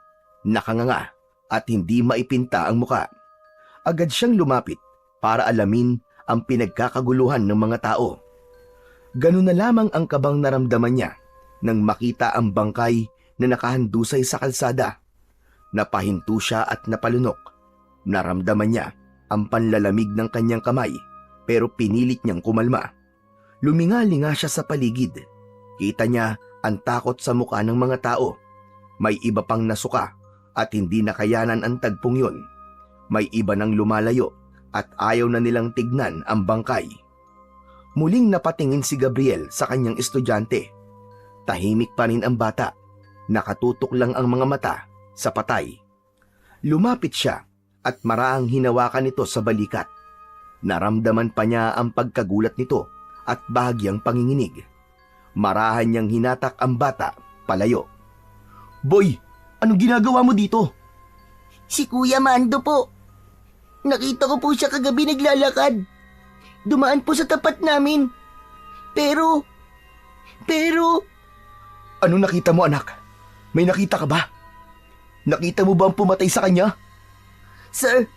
nakanganga at hindi maipinta ang muka. Agad siyang lumapit para alamin ang pinagkakaguluhan ng mga tao. Ganun na lamang ang kabang naramdaman niya nang makita ang bangkay na nakahandusay sa kalsada. Napahinto siya at napalunok. Naramdaman niya ang panlalamig ng kanyang kamay pero pinilit niyang kumalma. Luminga-linga siya sa paligid. Kita niya ang takot sa mukha ng mga tao. May iba pang nasuka at hindi nakayanan ang tagpong yun. May iba nang lumalayo at ayaw na nilang tignan ang bangkay. Muling napatingin si Gabriel sa kanyang estudyante. Tahimik pa rin ang bata. Nakatutok lang ang mga mata sa patay. Lumapit siya at maraang hinawakan nito sa balikat. Naramdaman pa niya ang pagkagulat nito at bahagyang panginginig. Marahan niyang hinatak ang bata palayo. "Boy, anong ginagawa mo dito?" Si Kuya Mando po. Nakita ko po siya kagabi naglalakad. Dumaan po sa tapat namin. Pero... "Ano nakita mo, anak? May nakita ka ba? Nakita mo ba ang pumatay sa kanya?" Sir,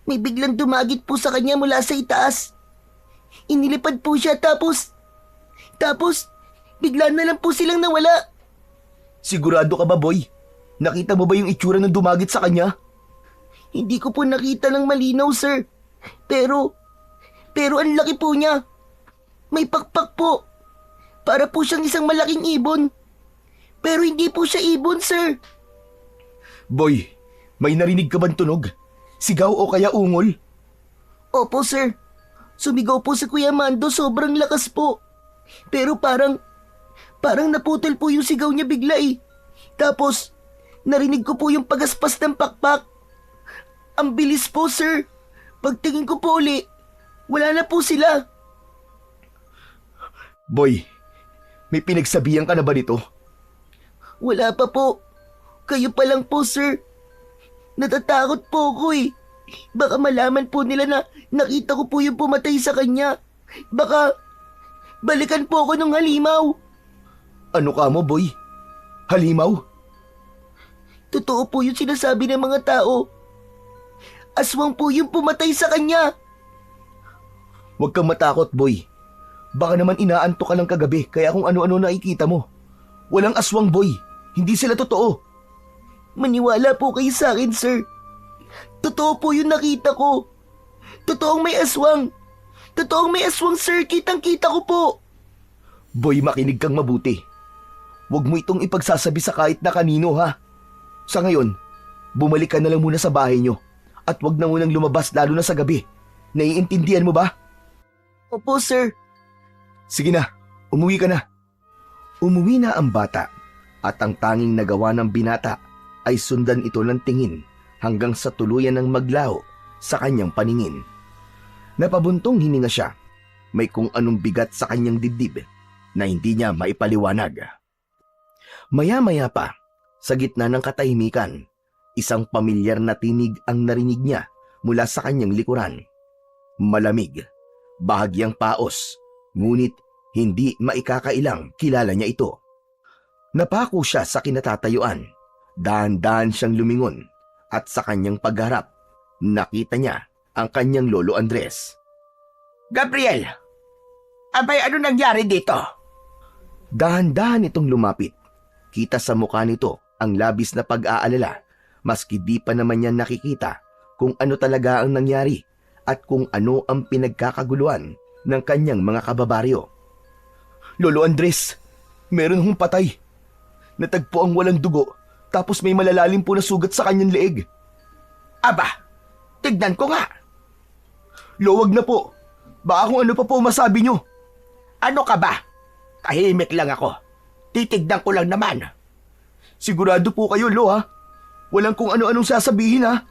may biglang dumagit po sa kanya mula sa itaas. Inilipad po siya tapos bigla na lang po silang nawala. "Sigurado ka ba, boy? Nakita mo ba yung itsura ng dumagit sa kanya?" Hindi ko po nakita ng malinaw, sir. Pero ang laki po niya. May pakpak po. Para po siyang isang malaking ibon. Pero hindi po siya ibon, sir. "Boy, may narinig ka bang tunog? Sigaw o kaya ungol?" Opo, sir. Sumigaw po si Kuya Mando, sobrang lakas po. Pero parang naputol po yung sigaw niya bigla eh. Tapos, narinig ko po yung pagaspas ng pakpak. Ang bilis po, sir. Pagtingin ko po uli, wala na po sila. "Boy, may pinagsabihan ka na ba nito?" Wala pa po. Kayo pa lang po, sir. Natatakot po ako eh. Baka malaman po nila na nakita ko po yung pumatay sa kanya. Baka balikan po ako ng halimaw. Ano ka mo, boy? Halimaw? Totoo po yung sinasabi ng mga tao. Aswang po yung pumatay sa kanya. Huwag kang matakot, boy. Baka naman inaanto ka lang kagabi kaya kung ano-ano nakikita mo. Walang aswang, boy. Hindi sila totoo. Maniwala po kayo sa akin, sir. Totoo po yung nakita ko. Totoong may aswang. Totoong may aswang, sir. Kitang-kita ko po. Boy, makinig kang mabuti. Huwag mo itong ipagsasabi sa kahit na kanino, ha? Sa ngayon, bumalik ka na lang muna sa bahay nyo. At huwag na munang lumabas lalo na sa gabi. Naiintindihan mo ba? Opo, sir. Sige na, umuwi ka na. Umuwi na ang bata at ang tanging nagawa ng binata ay sundan ito ng tingin hanggang sa tuluyan ng maglaho sa kanyang paningin. Napabuntong hininga siya. May kung anong bigat sa kanyang dibdib na hindi niya maipaliwanag. Maya-maya pa, sa gitna ng katahimikan, isang pamilyar na tinig ang narinig niya mula sa kanyang likuran. Malamig, bahagyang paos, ngunit hindi maikakailang kilala niya ito. Napako siya sa kinatatayuan. Dahan-dahan siyang lumingon at sa kanyang pagharap, nakita niya ang kanyang lolo Andres. Gabriel! Abay, ano nangyari dito? Dahan-dahan itong lumapit. Kita sa mukha nito ang labis na pag-aalala, maski di pa naman niya nakikita kung ano talaga ang nangyari at kung ano ang pinagkakaguluhan ng kanyang mga kababaryo. Lolo Andres, meron hong patay. Natagpo ang walang dugo, tapos may malalalim po na sugat sa kanyang leeg. Aba, tignan ko nga. Luwag na po. Baka kung ano pa po masabi nyo. Ano ka ba? Tahimik lang ako. Titignan ko lang naman. Sigurado po kayo, Lo, ha? Walang kung ano-anong sasabihin, ha?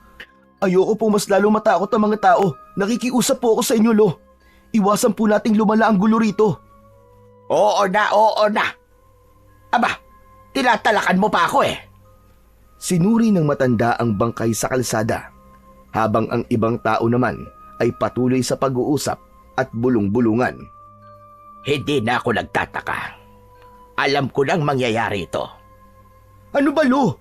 Ayoko po mas lalong matakot ang mga tao. Nakikiusap po ako sa inyo, Lo. Iwasan po nating lumala ang gulo rito. Oo na. Aba, tinatalakan mo pa ako eh. Sinuri ng matanda ang bangkay sa kalsada, habang ang ibang tao naman ay patuloy sa pag-uusap at bulong-bulungan. Hindi na ako nagtataka. Alam ko nang mangyayari ito. Ano ba, Lo?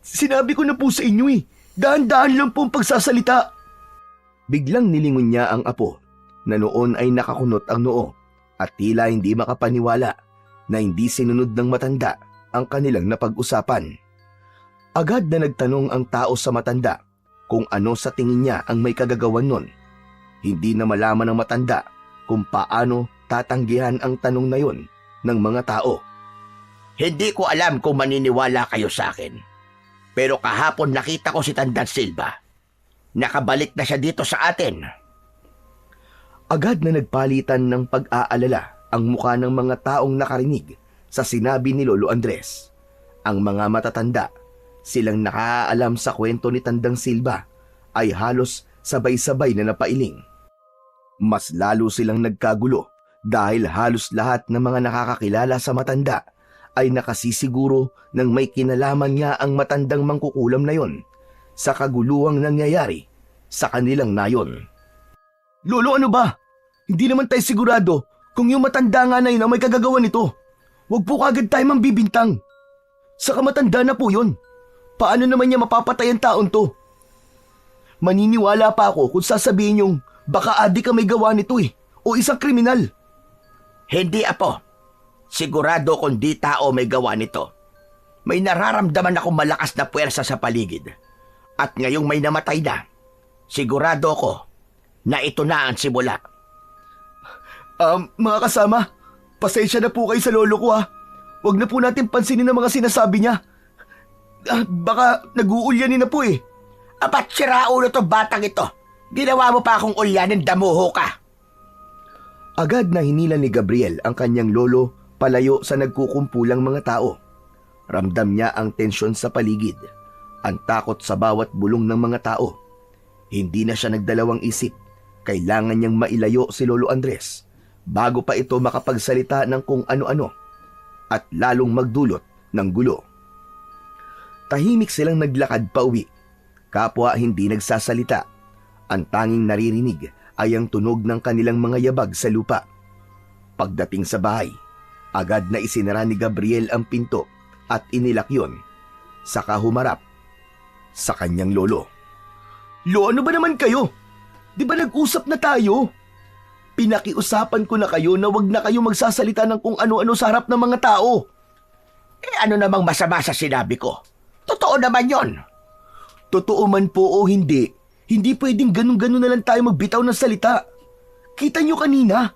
Sinabi ko na po sa inyo eh. Dahan-dahan lang po ang pagsasalita. Biglang nilingon niya ang apo na noon ay nakakunot ang noo at tila hindi makapaniwala na hindi sinunod ng matanda ang kanilang napag-usapan. Agad na nagtanong ang tao sa matanda kung ano sa tingin niya ang may kagagawan nun. Hindi na malaman ng matanda kung paano tatanggihan ang tanong na yon ng mga tao. Hindi ko alam kung maniniwala kayo sa akin. Pero kahapon nakita ko si Tandang Silva. Nakabalik na siya dito sa atin. Agad na nagpalitan ng pag-aalala ang mukha ng mga taong nakarinig sa sinabi ni Lolo Andres. Ang mga matatanda, silang nakaalam sa kwento ni Tandang Silva, ay halos sabay-sabay na napailing. Mas lalo silang nagkagulo dahil halos lahat ng mga nakakakilala sa matanda ay nakasisiguro ng may kinalaman nga ang matandang mangkukulam na yon sa kaguluhang nangyayari sa kanilang nayon. Lolo, ano ba? Hindi naman tayo sigurado kung yung matanda nga na yun ang may kagagawan nito. Huwag po kagad tayo mambibintang. Saka matanda na po yun. Paano naman niya mapapatay ang taon to? Maniniwala pa ako kung sasabihin yung baka adik ka may gawa nito eh, o isang kriminal. Hindi, Apo. Sigurado kung di tao may gawa nito. May nararamdaman akong malakas na puwersa sa paligid. At ngayong may namatay na, sigurado ko na ito na ang simula. Mga kasama, pasensya na po kayo sa lolo ko ha. Huwag na po natin pansinin ang mga sinasabi niya. Baka nag-uulyanin na po eh. Apat siraulo to batang ito. Ginawa mo pa akong ulyanin, damuho ka. Agad na hinila ni Gabriel ang kanyang lolo palayo sa nagkukumpulang mga tao. Ramdam niya ang tensyon sa paligid, ang takot sa bawat bulong ng mga tao. Hindi na siya nagdalawang isip. Kailangan niyang mailayo si Lolo Andres bago pa ito makapagsalita ng kung ano-ano at lalong magdulot ng gulo. Tahimik silang naglakad pa uwi. kapwa hindi nagsasalita. Ang tanging naririnig ay ang tunog ng kanilang mga yabag sa lupa. Pagdating sa bahay, agad na isinara ni Gabriel ang pinto at inilak yun. Saka humarap sa kanyang lolo. Lo, ano ba naman kayo? Di ba nag-usap na tayo? Pinakiusapan ko na kayo na wag na kayo magsasalita ng kung ano-ano sa harap ng mga tao. Ano namang masama sa sinabi ko? Totoo naman yon. Totoo man po o hindi, hindi pwedeng ganun-ganun na lang tayo magbitaw ng salita. Kita nyo kanina.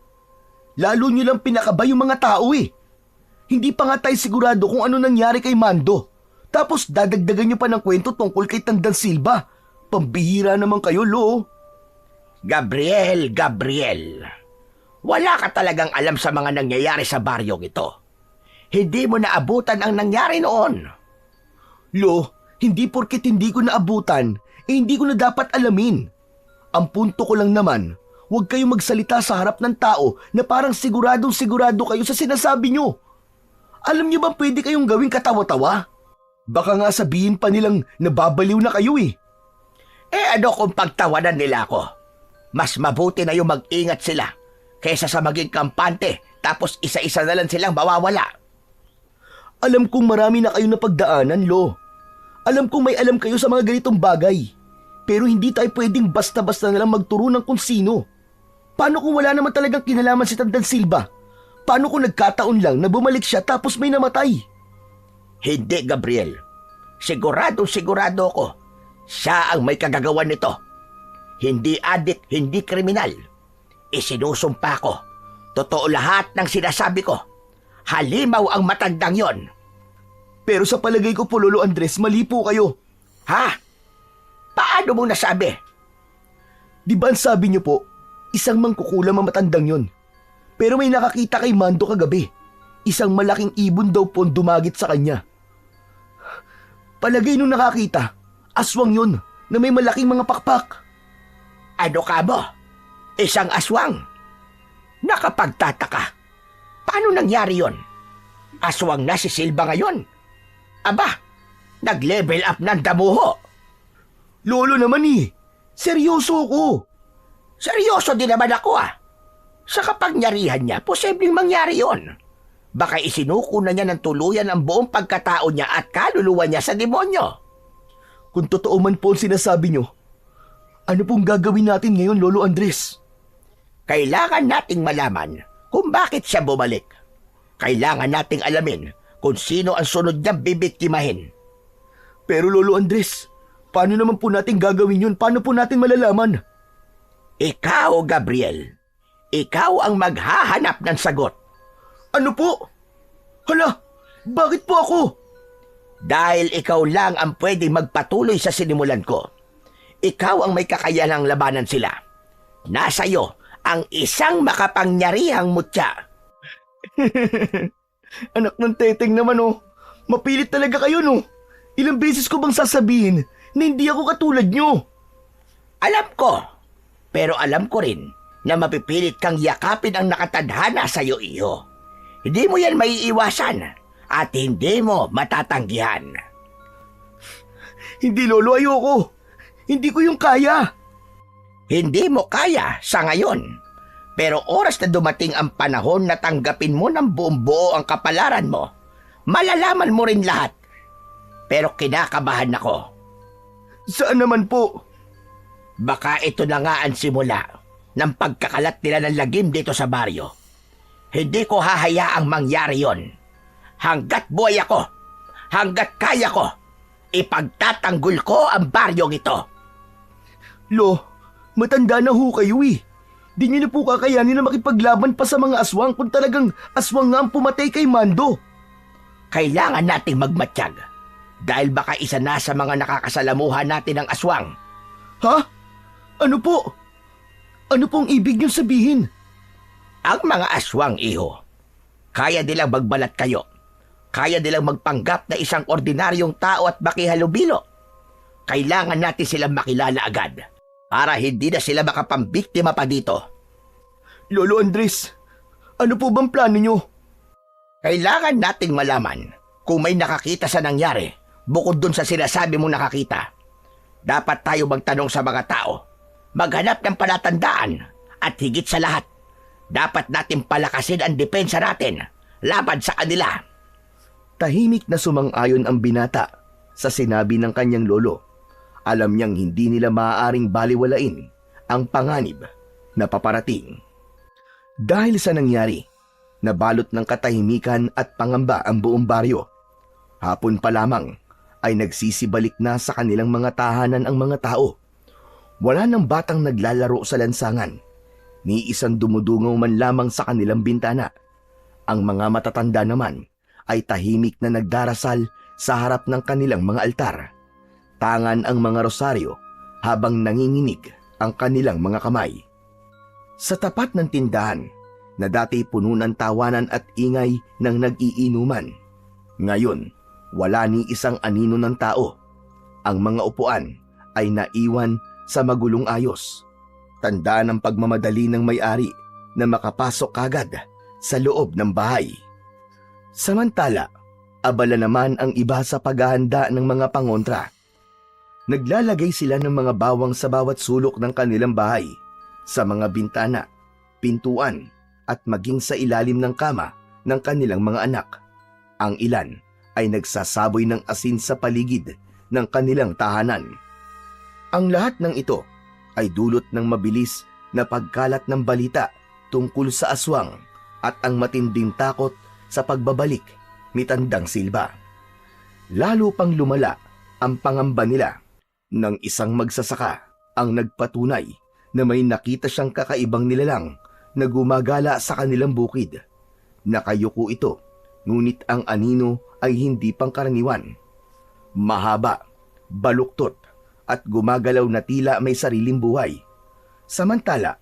Lalo nyo lang pinakaba yung mga tao eh. Hindi pa nga tayo sigurado kung ano nangyari kay Mando. Tapos dadagdagan nyo pa ng kwento tungkol kay Tandan Silva. Pambihira naman kayo, Lo. Gabriel. Wala ka talagang alam sa mga nangyayari sa baryong ito. Hindi mo naabutan ang nangyari noon. Lo, hindi porket hindi ko naabutan, hindi ko na dapat alamin. Ang punto ko lang naman, huwag kayong magsalita sa harap ng tao na parang siguradong-sigurado kayo sa sinasabi nyo. Alam nyo ba pwede kayong gawing katawa-tawa? Baka nga sabihin pa nilang nababaliw na kayo eh. Ano kung pagtawanan nila ako? Mas mabuti na yung mag-ingat sila kaysa sa maging kampante tapos isa-isa na lang silang mawawala. Alam kong marami na kayo napagdaanan, Lo. Alam kong may alam kayo sa mga ganitong bagay. Pero hindi tayo pwedeng basta-basta na lang magturo ng kung sino. Paano kung wala naman talagang kinalaman si Tandan Silva? Paano kung nagkataon lang na bumalik siya tapos may namatay? Hindi, Gabriel. Sigurado ko. Siya ang may kagagawan nito. Hindi adik, hindi kriminal. Isinusumpa ko. Totoo lahat ng sinasabi ko. Halimaw ang matandang yon. Pero sa palagay ko po, Lolo Andres, mali po kayo. Ha? Paano mo nasabi? Di ba ang sabi niyo po, isang mangkukulam ang matandang yon. Pero may nakakita kay Mando kagabi. Isang malaking ibon daw po ang dumagit sa kanya. Palagay nung nakakita, aswang yun na may malaking mga pakpak. Ano ka mo? Isang aswang? Nakapagtataka. Paano nangyari yon? Aswang na si Silva ngayon. Aba, nag-level up ng damuho. Lolo naman eh, seryoso ko. Seryoso din naman ako Sa kapangyarihan niya, posibleng mangyari yon. Baka isinuko na niya ng tuluyan ang buong pagkatao niya at kaluluwa niya sa demonyo. Kung totoo man po ang sinasabi niyo, ano pong gagawin natin ngayon, Lolo Andres? Kailangan nating malaman kung bakit siya bumalik. Kailangan nating alamin kung sino ang sunod niyang bibiktimahin. Pero Lolo Andres, paano naman po natin gagawin yun? Paano po natin malalaman? Ikaw, Gabriel. Ikaw ang maghahanap ng sagot. Ano po? Hala, bakit po ako? Dahil ikaw lang ang pwedeng magpatuloy sa sinimulan ko. Ikaw ang may kakayanang labanan sila. Nasa iyo ang isang makapangyarihang mutya. Anak ng teteng naman oh. Mapilit talaga kayo no. Ilang beses ko bang sasabihin na hindi ako katulad nyo? Alam ko. Pero alam ko rin na mapipilit kang yakapin ang nakatadhana sa iyo, iho. Hindi mo yan maiiwasan at hindi mo matatanggihan. Hindi, Lolo, ayoko. Hindi ko yung kaya. Hindi mo kaya sa ngayon. Pero oras na dumating ang panahon na tanggapin mo ng buong buo ang kapalaran mo, malalaman mo rin lahat. Pero kinakabahan ako. Saan naman po? Baka ito na nga ang simula ng pagkakalat nila ng lagim dito sa baryo. Hindi ko hahayaang mangyari yon. Hanggat buhay ako, hanggat kaya ko, ipagtatanggol ko ang baryong ito. Lo, matanda na ho kayo eh. Di nyo na po kakayanin na makipaglaban pa sa mga aswang kung talagang aswang nga ang pumatay kay Mando. Kailangan nating magmatsyag dahil baka isa na sa mga nakakasalamuhan natin ng aswang. Ha? Ano po? Ano pong ibig nyo sabihin? Ang mga aswang, iho, kaya nilang magbalat kayo. Kaya nilang magpanggap na isang ordinaryong tao at makihalubilo. Kailangan natin silang makilala agad para hindi na sila makapambiktima pa dito. Lolo Andres, ano po bang plano nyo? Kailangan nating malaman kung may nakakita sa nangyari bukod dun sa sinasabi mong nakakita. Dapat tayo magtanong sa mga tao, maghanap ng palatandaan, at higit sa lahat, dapat natin palakasin ang depensa natin laban sa kanila. Tahimik na sumang-ayon ang binata sa sinabi ng kanyang lolo. Alam niyang hindi nila maaaring baliwalain ang panganib na paparating. Dahil sa nangyari, nabalot ng katahimikan at pangamba ang buong baryo. Hapon pa lamang ay nagsisibalik na sa kanilang mga tahanan ang mga tao. Wala nang batang naglalaro sa lansangan, ni isang dumudungaw man lamang sa kanilang bintana. Ang mga matatanda naman ay tahimik na nagdarasal sa harap ng kanilang mga altar. Tangan ang mga rosaryo habang nanginginig ang kanilang mga kamay. Sa tapat ng tindahan na dati puno ng tawanan at ingay ng nag-iinuman, ngayon wala ni isang anino ng tao. Ang mga upuan ay naiwan sa magulong ayos. Tanda ng pagmamadali ng may-ari na makapasok agad sa loob ng bahay. Samantala, abala naman ang iba sa paghahanda ng mga pangontra. Naglalagay sila ng mga bawang sa bawat sulok ng kanilang bahay, sa mga bintana, pintuan, at maging sa ilalim ng kama ng kanilang mga anak. Ang ilan ay nagsasaboy ng asin sa paligid ng kanilang tahanan. Ang lahat ng ito ay dulot ng mabilis na pagkalat ng balita tungkol sa aswang at ang matinding takot sa pagbabalik ni Tandang Silba. Lalo pang lumala ang pangamba nila nang isang magsasaka ang nagpatunay na may nakita siyang kakaibang nilalang na gumagala sa kanilang bukid. Nakayuko ito, ngunit ang anino ay hindi pangkaraniwan. Mahaba, baluktot, at gumagalaw na tila may sariling buhay. Samantala,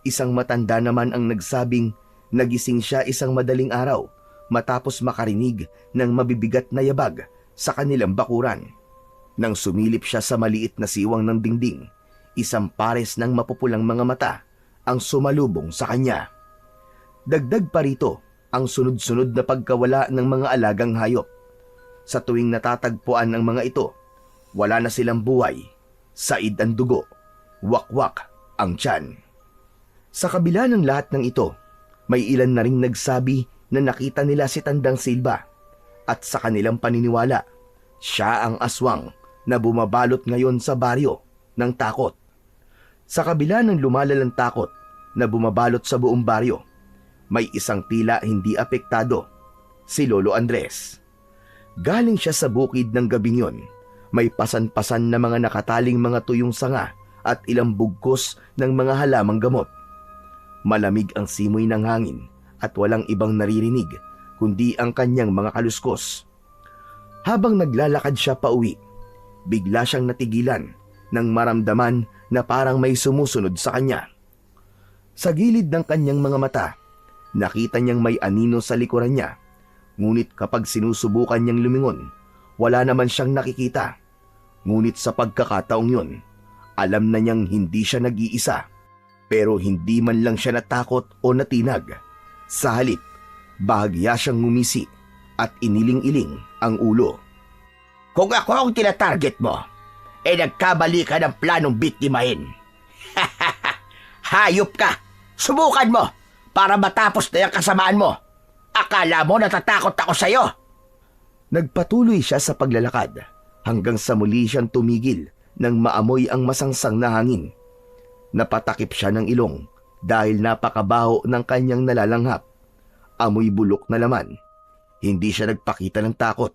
isang matanda naman ang nagsabing nagising siya isang madaling araw matapos makarinig ng mabibigat na yabag sa kanilang bakuran. Nang sumilip siya sa maliit na siwang ng dingding, isang pares ng mapupulang mga mata ang sumalubong sa kanya. Dagdag pa rito ang sunod-sunod na pagkawala ng mga alagang hayop. Sa tuwing natatagpuan ng mga ito, wala na silang buhay, said ang dugo, wakwak ang tiyan. Sa kabila ng lahat ng ito, may ilan na ring nagsabi na nakita nila si Tandang Silba at sa kanilang paniniwala, siya ang aswang na bumabalot ngayon sa baryo ng takot. Sa kabila ng lumalalang takot na bumabalot sa buong baryo, may isang tila hindi apektado, si Lolo Andres. Galing siya sa bukid ng gabing yon, may pasan-pasan na mga nakataling mga tuyong sanga at ilang bugkos ng mga halamang gamot. Malamig ang simoy ng hangin at walang ibang naririnig kundi ang kanyang mga kaluskos. Habang naglalakad siya pauwi, bigla siyang natigilan nang maramdaman na parang may sumusunod sa kanya. Sa gilid ng kanyang mga mata, nakita niyang may anino sa likuran niya, ngunit kapag sinusubukan niyang lumingon, wala naman siyang nakikita. Ngunit sa pagkakataong yun, alam na niyang hindi siya nag-iisa, pero hindi man lang siya natakot o natinag. Sa halip, bahagya siyang ngumisi at iniling-iling ang ulo. Kung ako ang tinatarget mo, nagkamali ka ng planong biktimahin. Hayop ka! Subukan mo para matapos na yung kasamaan mo. Akala mo natatakot ako sa'yo? Nagpatuloy siya sa paglalakad hanggang sa muli siyang tumigil nang maamoy ang masangsang na hangin. Napatakip siya ng ilong dahil napakabaho ng kanyang nalalanghap. Amoy bulok na laman. Hindi siya nagpakita ng takot.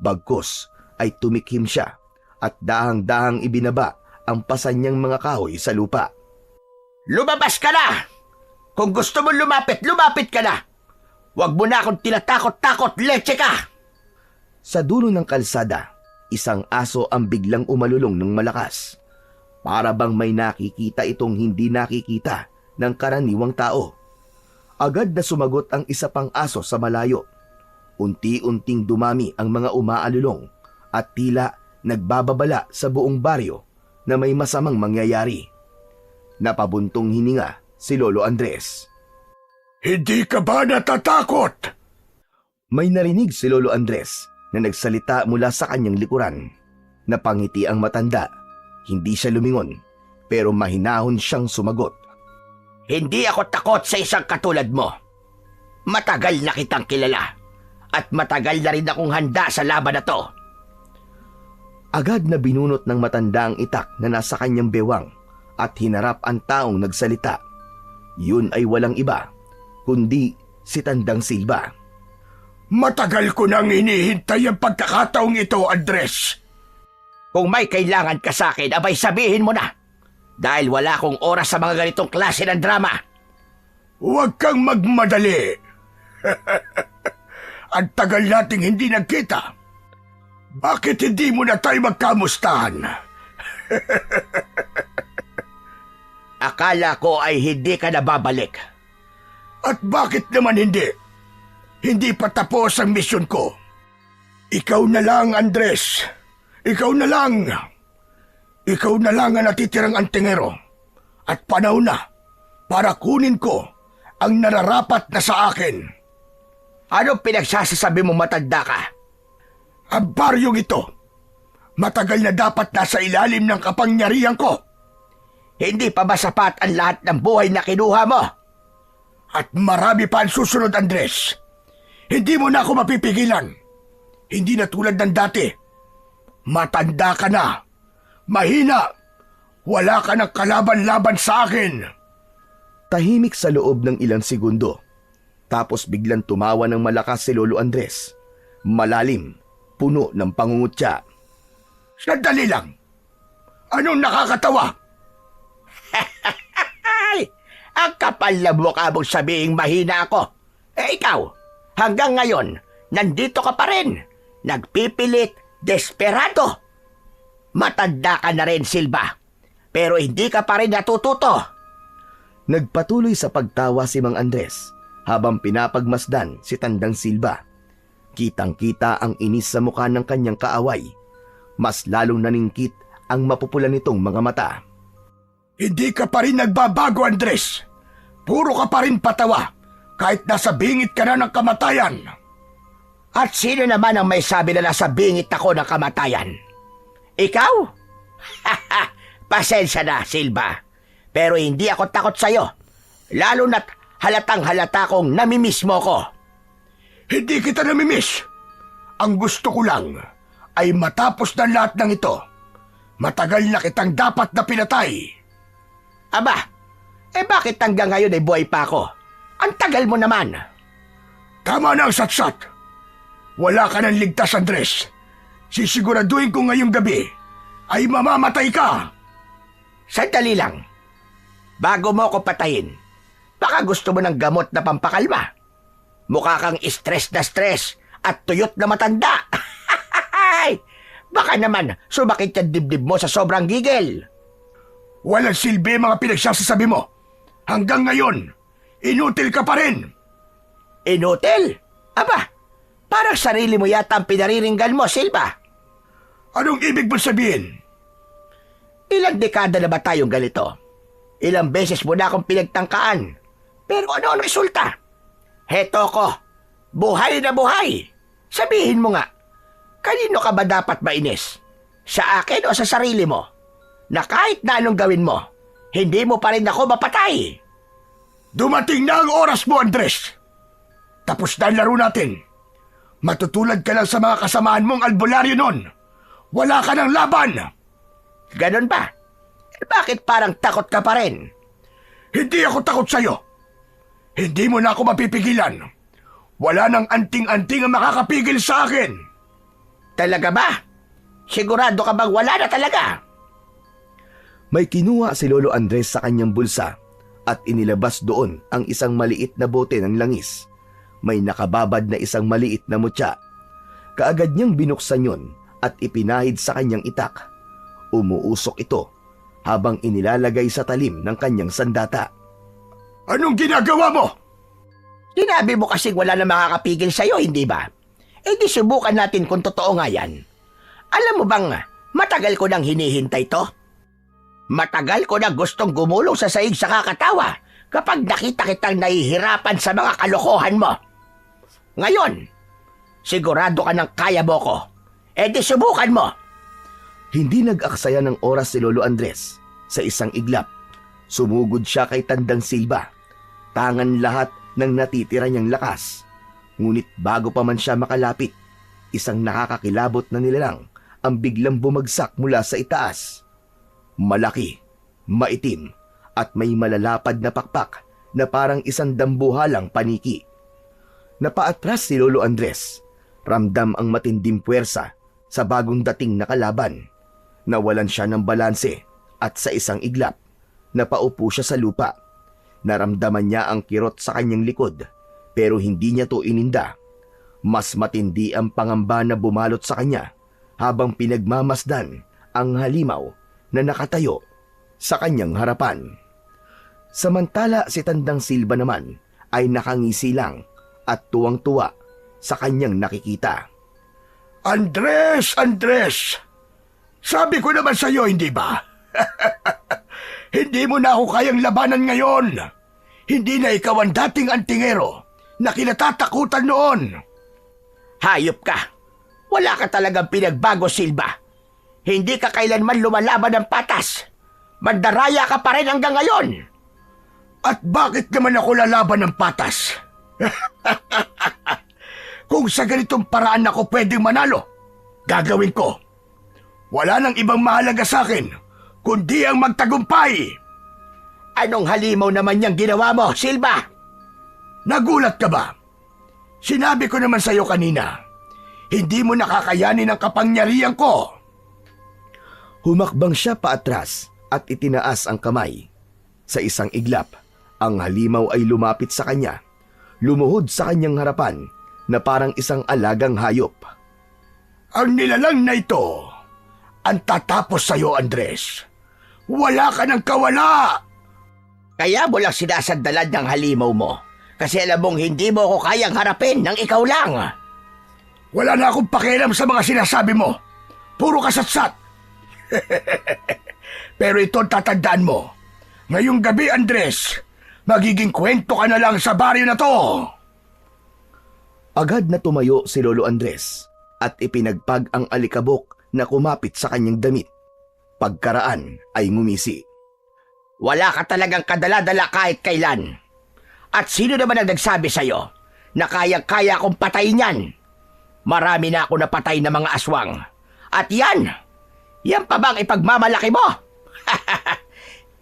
Bagkus ay tumikhim siya at dahang-dahang ibinaba ang pasan niyang mga kahoy sa lupa. Lumabas ka na! Kung gusto mo lumapit, lumapit ka na! Huwag mo na akong tinatakot-takot, leche ka! Sa dulo ng kalsada, isang aso ang biglang umalulong ng malakas. Para bang may nakikita itong hindi nakikita ng karaniwang tao. Agad na sumagot ang isa pang aso sa malayo. Unti-unting dumami ang mga umaalulong at tila nagbababala sa buong baryo na may masamang mangyayari. Napabuntong hininga si Lolo Andres. Hindi ka ba natatakot? May narinig si Lolo Andres na nagsalita mula sa kanyang likuran. Napangiti ang matanda Hindi siya lumingon, pero mahinahon siyang sumagot. Hindi ako takot sa isang katulad mo. Matagal na kitang kilala at matagal na rin akong handa sa laban na to. Agad na binunot ng matanda ang itak na nasa kanyang bewang at hinarap ang taong nagsalita. Yun ay walang iba, kundi si Tandang Silva. Matagal ko nang hinihintay ang pagkakataong ito, Andres. Kung may kailangan ka sa akin, abay sabihin mo na. Dahil wala akong oras sa mga ganitong klase ng drama. Huwag kang magmadali. Ang tagal nating hindi nagkita. Bakit hindi mo na tayo magkamustahan? Akala ko ay hindi ka nababalik. At bakit naman hindi? Hindi pa tapos ang misyon ko. Ikaw na lang, Andres. Ikaw na lang. Ikaw na lang ang natitirang antingero. At panahon na para kunin ko ang nararapat na sa akin. Anong pinagsasasabi mo, matanda ka? Ang baryong ito, matagal na dapat nasa ilalim ng kapangyarihan ko. Hindi pa ba sapat ang lahat ng buhay na kinuha mo? At marami pa ang susunod, Andres. Hindi mo na ako mapipigilan. Hindi na tulad ng dati. Matanda ka na. Mahina. Wala ka ng kalaban-laban sa akin. Tahimik sa loob ng ilang segundo. Tapos biglang tumawa ng malakas si Lolo Andres. Malalim, puno ng pangungutya. Sandali lang. Anong nakakatawa? Ay, ang kapal na mukha mong sabihing mahina ako. Ikaw, hanggang ngayon, nandito ka pa rin. Nagpipilit, desperado. Matanda ka na rin, Silva. Pero hindi ka pa rin natututo. Nagpatuloy sa pagtawa si Mang Andres habang pinapagmasdan si Tandang Silva. Kitang-kita ang inis sa mukha ng kanyang kaaway. Mas lalong naningkit ang mapupula nitong mga mata. Hindi ka pa rin nagbabago, Andres. Puro ka pa rin patawa kahit nasa bingit ka na ng kamatayan. At sino naman ang may sabi na nasa bingit ako ng kamatayan? Ikaw? Pasensya na, Silva. Pero hindi ako takot sa'yo. Lalo na't halatang halata kong namimiss mo ko. Hindi kita namimiss. Ang gusto ko lang ay matapos na lahat ng ito. Matagal na kitang dapat na pinatay. Aba, bakit hanggang ngayon ay buhay pa ako? Ang tagal mo naman. Tama na ang satsat. Wala ka ng ligtas, Andres. Sisiguraduhin ko ngayong gabi ay mamamatay ka. Sandali lang. Bago mo ako patayin, baka gusto mo ng gamot na pampakalma. Mukha kang stress na stress at tuyot na matanda. Baka naman sumakit yung dibdib mo sa sobrang gigil. Walang silbi mga pinagsasasabi mo. Hanggang ngayon, inutil ka pa rin. Inutil? Aba, parang sarili mo yata ang pinariringgan mo, Silva. Anong ibig mo sabihin? Ilang dekada na ba tayong ganito? Ilang beses mo na akong pinagtangkaan. Pero ano ang resulta? Heto ko, buhay na buhay. Sabihin mo nga, kanino ka ba dapat mainis? Sa akin o sa sarili mo? Na kahit na anong gawin mo, hindi mo pa rin ako mapatay. Dumating na ang oras mo, Andres. Tapos na ang laro natin. Matutulad ka lang sa mga kasamaan mong albularyo nun. Wala ka ng laban. Ganon ba? Bakit parang takot ka pa rin? Hindi ako takot sa'yo. Hindi mo na ako mapipigilan. Wala nang anting-anting ang makakapigil sa akin. Talaga ba? Sigurado ka bang wala na talaga? May kinuha si Lolo Andres sa kanyang bulsa at inilabas doon ang isang maliit na bote ng langis. May nakababad na isang maliit na mutya. Kaagad niyang binuksan yon at ipinahid sa kanyang itak. Umuusok ito habang inilalagay sa talim ng kanyang sandata. Anong ginagawa mo? Sinabi mo kasing wala na makakapigil sa'yo, hindi ba? Di subukan natin kung totoo nga yan. Alam mo bang matagal ko nang hinihintay to? Matagal ko na gustong gumulong sa saig sa kakatawa kapag nakita kitang nahihirapan sa mga kalokohan mo. Ngayon, sigurado ka ng kaya mo ko. Di subukan mo. Hindi nag-aksaya ng oras si Lolo Andres. Sa isang iglap, sumugod siya kay Tandang Silva. Tangan lahat ng natitira niyang lakas. Ngunit bago pa man siya makalapit, isang nakakakilabot na nilalang ang biglang bumagsak mula sa itaas. Malaki, maitim, at may malalapad na pakpak na parang isang dambuhalang paniki. Napaatras si Lolo Andres. Ramdam ang matinding puwersa sa bagong dating na kalaban. Nawalan siya ng balanse at sa isang iglap, napaupo siya sa lupa. Naramdaman niya ang kirot sa kanyang likod pero hindi niya to ininda. Mas matindi ang pangamba na bumalot sa kanya habang pinagmamasdan ang halimaw na nakatayo sa kanyang harapan. Samantala si Tandang Silva naman ay nakangisi lang at tuwang-tuwa sa kanyang nakikita. Andres! Andres! Sabi ko naman sa iyo, hindi ba? Hindi mo na ako kayang labanan ngayon. Hindi na ikaw ang dating antingero na kinatatakutan noon. Hayop ka! Wala ka talagang pinagbago, Silva. Hindi ka kailanman lumalaban ng patas. Mandaraya ka pa rin hanggang ngayon. At bakit naman ako lalaban ng patas? Kung sa ganitong paraan ako pwedeng manalo, gagawin ko. Wala nang ibang mahalaga sa akin, kundi ang magtagumpay. Anong halimaw naman niyang ginawa mo, Silva? Nagulat ka ba? Sinabi ko naman sa iyo kanina, hindi mo nakakayanin ang kapangyarihan ko. Humakbang siya paatras at itinaas ang kamay. Sa isang iglap, ang halimaw ay lumapit sa kanya. Lumuhod sa kanyang harapan na parang isang alagang hayop. Ang nilalang na ito, ang tatapos sa iyo, Andres. Wala ka ng kawala! Kaya mo lang sinasandalan ng halimaw mo. Kasi alam mong hindi mo ako kayang harapin ng ikaw lang. Wala na akong pakialam sa mga sinasabi mo. Puro kasatsat. Pero ito tatandaan mo. Ngayong gabi, Andres, magiging kwento ka na lang sa baryo na to. Agad na tumayo si Lolo Andres at ipinagpag ang alikabok na kumapit sa kanyang damit. Pagkaraan ay ngumisi. Wala ka talagang kadala-dala kahit kailan. At sino naman ang nagsabi sa'yo na kayang-kaya akong patayin yan? Marami na ako napatay na mga aswang. At yan pa bang ipagmamalaki mo?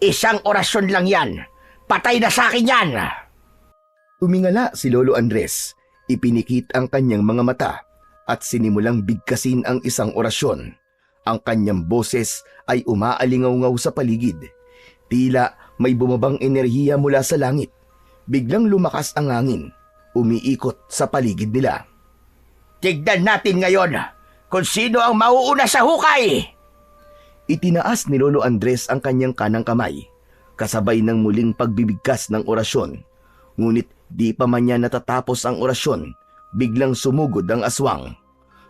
Isang orasyon lang yan. Patay na sa akin yan. Tumingala si Lolo Andres. Ipinikit ang kanyang mga mata at sinimulang bigkasin ang isang orasyon. Ang kanyang boses ay umaalingaw-ngaw sa paligid. Tila may bumabang enerhiya mula sa langit. Biglang lumakas ang hangin, umiikot sa paligid nila. Tignan natin ngayon kung sino ang mauuna sa hukay. Itinaas ni Lolo Andres ang kanyang kanang kamay, kasabay ng muling pagbibigkas ng orasyon. Ngunit di pa man niya natatapos ang orasyon, biglang sumugod ang aswang.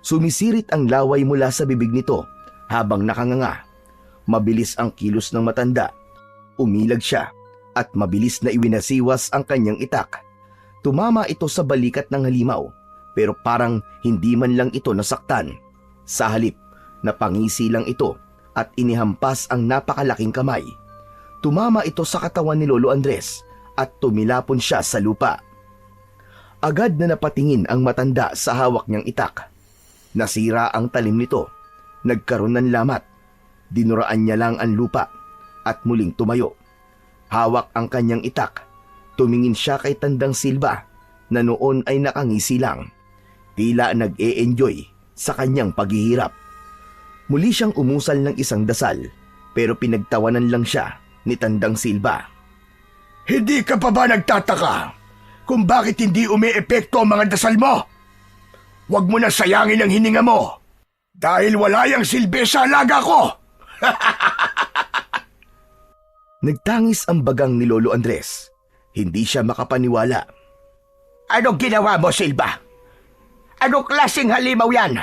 Sumisirit ang laway mula sa bibig nito habang nakanganga. Mabilis ang kilos ng matanda. Umilag siya at mabilis na iwinasiwas ang kanyang itak. Tumama ito sa balikat ng halimaw pero parang hindi man lang ito nasaktan. Sa halip, napangisi lang ito at inihampas ang napakalaking kamay. Tumama ito sa katawan ni Lolo Andres at tumilapon siya sa lupa. Agad na napatingin ang matanda sa hawak niyang itak. Nasira ang talim nito. Nagkaroon ng lamat. Dinuraan niya lang ang lupa at muling tumayo. Hawak ang kanyang itak. Tumingin siya kay Tandang Silva na noon ay nakangisi lang. Tila nag-e-enjoy sa kanyang paghihirap. Muli siyang umusal ng isang dasal pero pinagtawanan lang siya ni Tandang Silva. Hindi ka pa ba nagtataka kung bakit hindi umi-epekto ang mga dasal mo? Huwag mo na sayangin ang hininga mo dahil wala yang silbi sa alaga ko. Nagtangis ang bagang ni Lolo Andres. Hindi siya makapaniwala. Anong ginawa mo, Silva? Anong klaseng halimaw yan?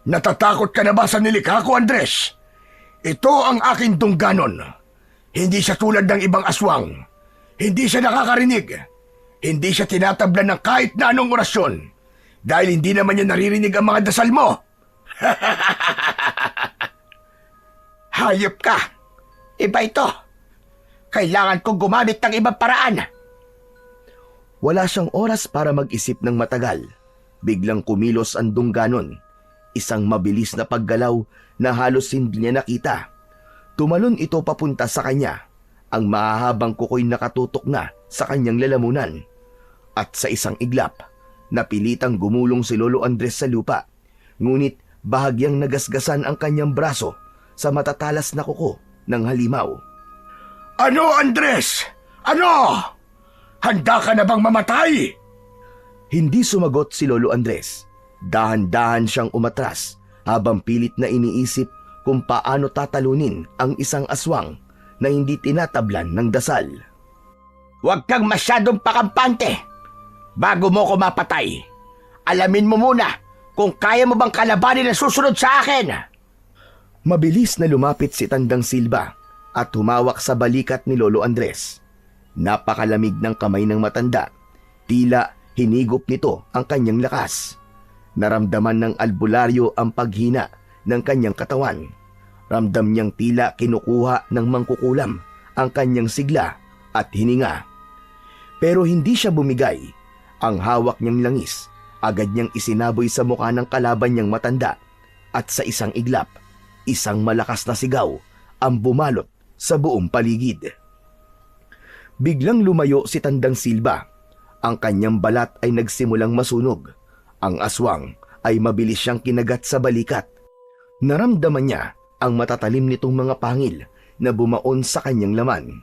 Natatakot ka na ba sa nilikha ko, Andres? Ito ang aking tungganon. Hindi siya tulad ng ibang aswang. Hindi siya nakakarinig. Hindi siya tinatablan ng kahit na anong orasyon. Dahil hindi naman niya naririnig ang mga dasal mo. Hayop ka! Iba ito! Kailangan kong gumamit ng ibang paraan! Wala siyang oras para mag-isip ng matagal. Biglang kumilos ang dungganon. Isang mabilis na paggalaw na halos hindi niya nakita. Tumalon ito papunta sa kanya. Ang mahahabang kuko'y nakatutok na sa kanyang lalamunan. At sa isang iglap, napilitang gumulong si Lolo Andres sa lupa. Ngunit bahagyang nagasgasan ang kanyang braso sa matatalas na kuko ng halimaw. Ano, Andres? Ano? Handa ka na bang mamatay? Hindi sumagot si Lolo Andres. Dahan-dahan siyang umatras habang pilit na iniisip kung paano tatalunin ang isang aswang na hindi tinatablan ng dasal. Huwag kang masyadong pakampante. Bago mo ko mapatay, alamin mo muna kung kaya mo bang kalabanin ang susunod sa akin. Mabilis na lumapit si Tandang Silva at humawak sa balikat ni Lolo Andres. Napakalamig ng kamay ng matanda. Tila hinigop nito ang kanyang lakas. Naramdaman ng albularyo ang paghina ng kanyang katawan. Ramdam niyang tila kinukuha ng mangkukulam ang kanyang sigla at hininga. Pero hindi siya bumigay. Ang hawak niyang langis, agad niyang isinaboy sa mukha ng kalaban niyang matanda. At sa isang iglap, isang malakas na sigaw ang bumalot sa buong paligid. Biglang lumayo si Tandang Silva. Ang kanyang balat ay nagsimulang masunog. Ang aswang ay mabilis siyang kinagat sa balikat. Naramdaman niya ang matatalim nitong mga pangil na bumaon sa kanyang laman.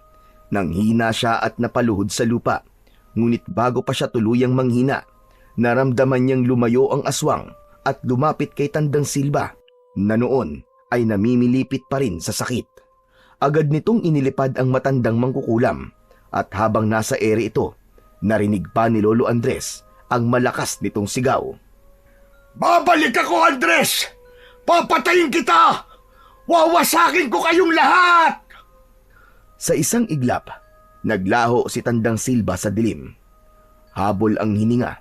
Nanghina siya at napaluhod sa lupa. Ngunit bago pa siya tuluyang manghina, naramdaman niyang lumayo ang aswang at lumapit kay Tandang Silva na noon ay namimilipit pa rin sa sakit. Agad nitong inilipad ang matandang mangkukulam at habang nasa ere ito, narinig pa ni Lolo Andres ang malakas nitong sigaw. Babalik ako, Andres! Papatayin kita! Wawasakin ko kayong lahat! Sa isang iglap, naglaho si Tandang Silva sa dilim. Habol ang hininga.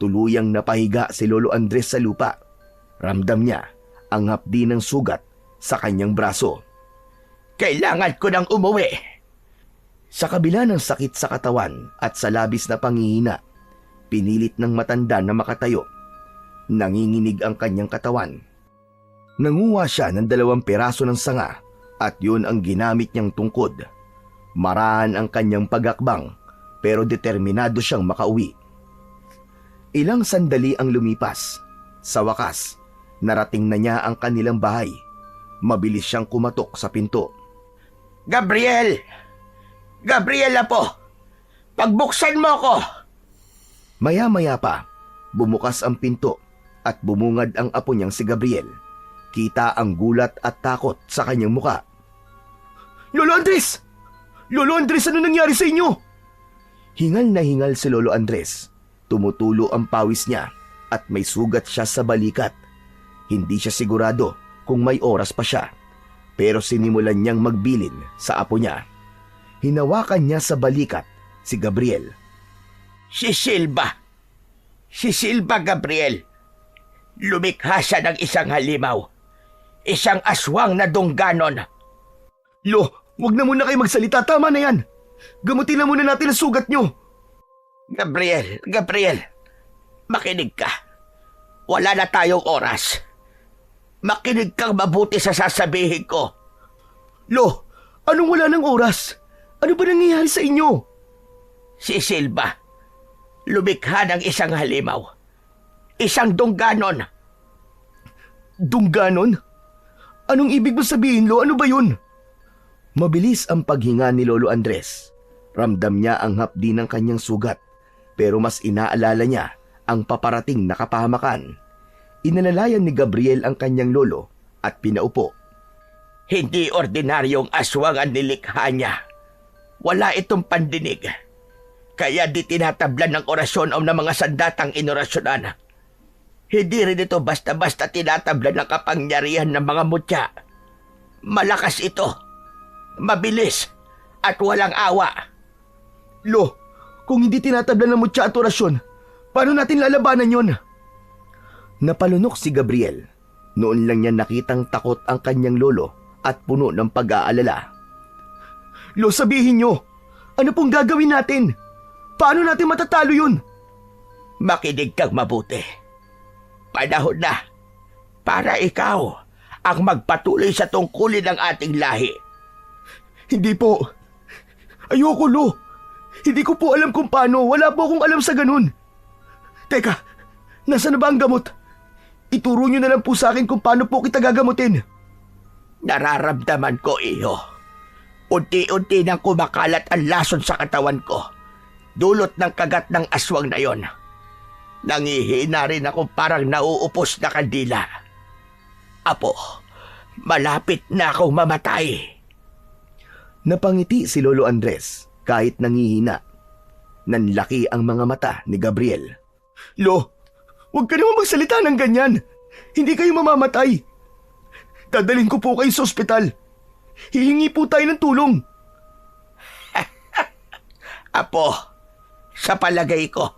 Tuluyang napahiga si Lolo Andres sa lupa. Ramdam niya ang hapdi ng sugat sa kanyang braso. Kailangan ko nang umuwi. Sa kabila ng sakit sa katawan at sa labis na panghihina, pinilit ng matanda na makatayo. Nanginginig ang kanyang katawan. Nanguha siya ng 2 piraso ng sanga at yun ang ginamit niyang tungkod. Marahan ang kanyang pagakbang pero determinado siyang makauwi. Ilang sandali ang lumipas. Sa wakas, narating na niya ang kanilang bahay. Mabilis siyang kumatok sa pinto. Gabriel! Gabriel po! Pagbuksan mo ko! Maya-maya pa, bumukas ang pinto at bumungad ang apo niyang si Gabriel. Kita ang gulat at takot sa kanyang muka. Lolo Andres! Lolo Andres, ano nangyari sa inyo? Hingal na hingal si Lolo Andres. Tumutulo ang pawis niya at may sugat siya sa balikat. Hindi siya sigurado kung may oras pa siya. Pero sinimulan niyang magbilin sa apo niya. Hinawakan niya sa balikat si Gabriel. Si Silva! Si Silva, Gabriel! Lumikha siya ng isang halimaw. Isang aswang na dungganon. Lo, wag na muna kayo magsalita. Tama na yan. Gamutin na muna natin ang sugat niyo. Gabriel, makinig ka. Wala na tayong oras. Makinig kang mabuti sa sasabihin ko. Lo, anong wala ng oras? Ano ba nangyayari sa inyo? Si Silva, lumikha ng isang halimaw. Isang dungganon. Dungganon? Anong ibig mo sabihin, Lo? Ano ba yun? Mabilis ang paghinga ni Lolo Andres. Ramdam niya ang hapdi ng kanyang sugat, pero mas inaalala niya ang paparating na kapahamakan. Inalalayan ni Gabriel ang kanyang lolo at pinaupo. Hindi ordinaryong aswang ang nilikha niya. Wala itong pandinig. Kaya di tinatablan ng orasyon o ng mga sandatang inorasyonan. Hindi rin ito basta-basta tinatablan ng kapangyarihan ng mga mutya. Malakas ito. Mabilis. At walang awa. Lo, kung hindi tinatablan ng mutya at orasyon, paano natin lalabanan yon? Napalunok si Gabriel. Noon lang niya nakitang takot ang kanyang lolo at puno ng pag-aalala. Lo, sabihin niyo, ano pong gagawin natin? Paano natin matatalo yun? Makinig kang mabuti. Panahon na para ikaw ang magpatuloy sa tungkulin ng ating lahi. Hindi po. Ayoko, Lo. Hindi ko po alam kung paano. Wala po akong alam sa ganun. Teka, nasa na ba ang gamot? Ituro niyo na lang po sa akin kung paano po kita gagamutin. Nararamdaman ko, iyo. Unti-unti nang kumakalat ang lason sa katawan ko. Dulot ng kagat ng aswang na yon. Nangihina rin ako parang nauupos na kandila. Apo, malapit na akong mamatay. Napangiti si Lolo Andres kahit nangihina. Nanlaki ang mga mata ni Gabriel. Lo, huwag ka naman magsalita ng ganyan. Hindi kayo mamamatay. Dadalhin ko po kayo sa ospital. Hihingi po tayo ng tulong. Apo, sa palagay ko,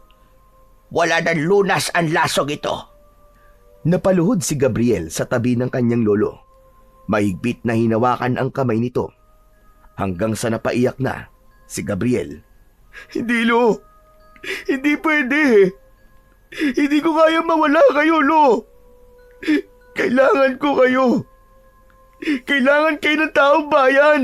wala nang lunas ang lasong ito. Napaluhod si Gabriel sa tabi ng kanyang lolo. Mahigpit na hinawakan ang kamay nito. Hanggang sa napaiyak na si Gabriel. Hindi, Lo. Hindi pwede. Hindi ko kaya mawala kayo, Lo. Kailangan ko kayo. Kailangan kayo ng taong bayan.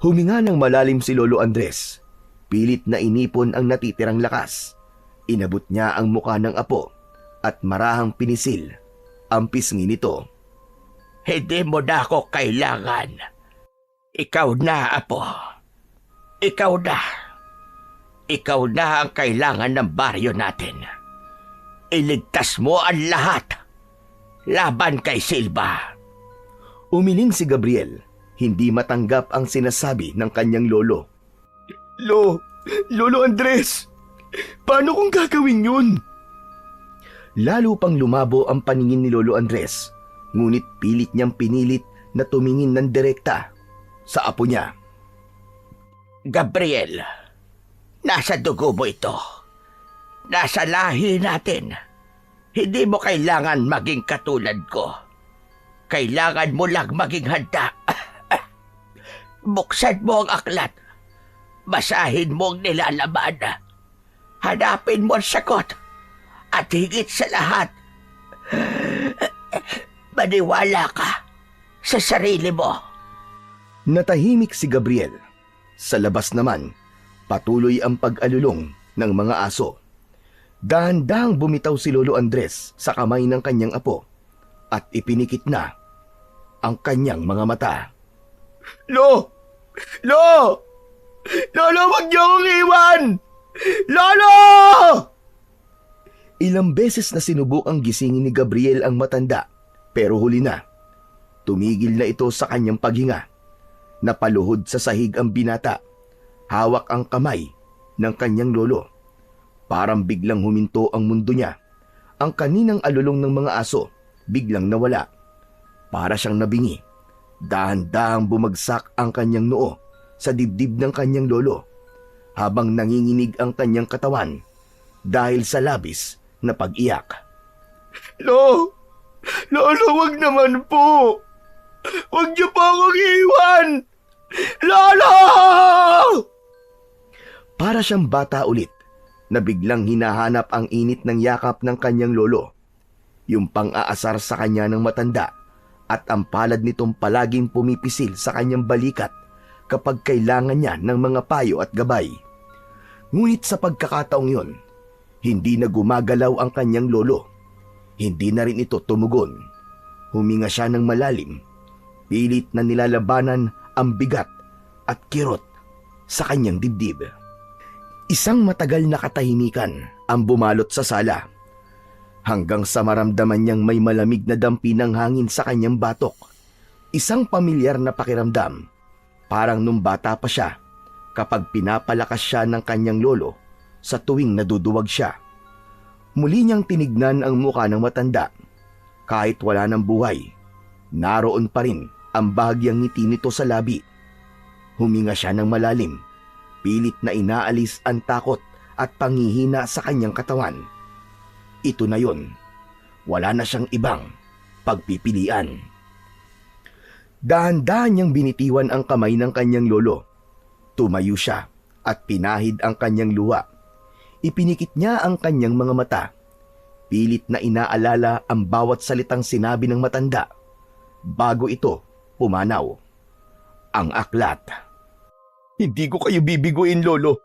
Huminga ng malalim si Lolo Andres. Pilit na inipon ang natitirang lakas. Inabot niya ang muka ng apo at marahang pinisil ang pisngi nito. Hindi mo na ako kailangan. Ikaw na, Apo. Ikaw na. Ikaw na ang kailangan ng baryo natin. Iligtas mo ang lahat. Laban kay Silva. Umiling si Gabriel. Hindi matanggap ang sinasabi ng kanyang lolo. Lolo Andres, paano kung gagawin yun? Lalo pang lumabo ang paningin ni Lolo Andres, ngunit pilit niyang pinilit na tumingin ng direkta sa apo niya. Gabriel, nasa dugo mo ito. Nasa lahi natin. Hindi mo kailangan maging katulad ko. Kailangan mo lang maging handa. Buksan mo ang aklat. Basahin mo ang nilalaman. Hanapin mo ang sagot. At higit sa lahat, maniwala ka sa sarili mo. Natahimik si Gabriel. Sa labas naman, patuloy ang pag-alulong ng mga aso. Dahan-dahang bumitaw si Lolo Andres sa kamay ng kanyang apo at ipinikit na ang kanyang mga mata. Lolo, wag niyo akong iwan! Lolo! Ilang beses na sinubukang gisingin ni Gabriel ang matanda, pero huli na. Tumigil na ito sa kanyang paghinga. Napaluhod sa sahig ang binata. Hawak ang kamay ng kanyang lolo. Parang biglang huminto ang mundo niya. Ang kaninang alulong ng mga aso, biglang nawala. Para siyang nabingi. Dahan-dahang bumagsak ang kanyang noo sa dibdib ng kanyang lolo, habang nanginginig ang kanyang katawan dahil sa labis na pag-iyak. Lolo, wag naman po! Wag niyo po akong iwan! Lolo! Para siyang bata ulit na biglang hinahanap ang init ng yakap ng kanyang lolo. Yung pang-aasar sa kanya ng matanda at ang palad nitong palaging pumipisil sa kanyang balikat kapag kailangan niya ng mga payo at gabay. Ngunit sa pagkakataong yon, hindi na gumagalaw ang kanyang lolo. Hindi na rin ito tumugon. Huminga siya ng malalim. Pilit na nilalabanan ang bigat at kirot sa kanyang dibdib. Isang matagal na katahimikan ang bumalot sa sala. Hanggang sa maramdaman niyang may malamig na dampi ng hangin sa kanyang batok. Isang pamilyar na pakiramdam. Parang nung bata pa siya kapag pinapalakas siya ng kanyang lolo sa tuwing naduduwag siya. Muli niyang tinignan ang muka ng matanda. Kahit wala ng buhay, naroon pa rin ang bahagyang ngiti nito sa labi. Huminga siya ng malalim. Pilit na inaalis ang takot at panghihina sa kanyang katawan. Ito na yon. wala na siyang ibang pagpipilian. Dahan-dahan niyang binitiwan ang kamay ng kanyang lolo. Tumayo siya at pinahid ang kanyang luha. Ipinikit niya ang kanyang mga mata. Pilit na inaalala ang bawat salitang sinabi ng matanda bago ito pumanaw. Ang aklat. Hindi ko kayo bibiguin, Lolo.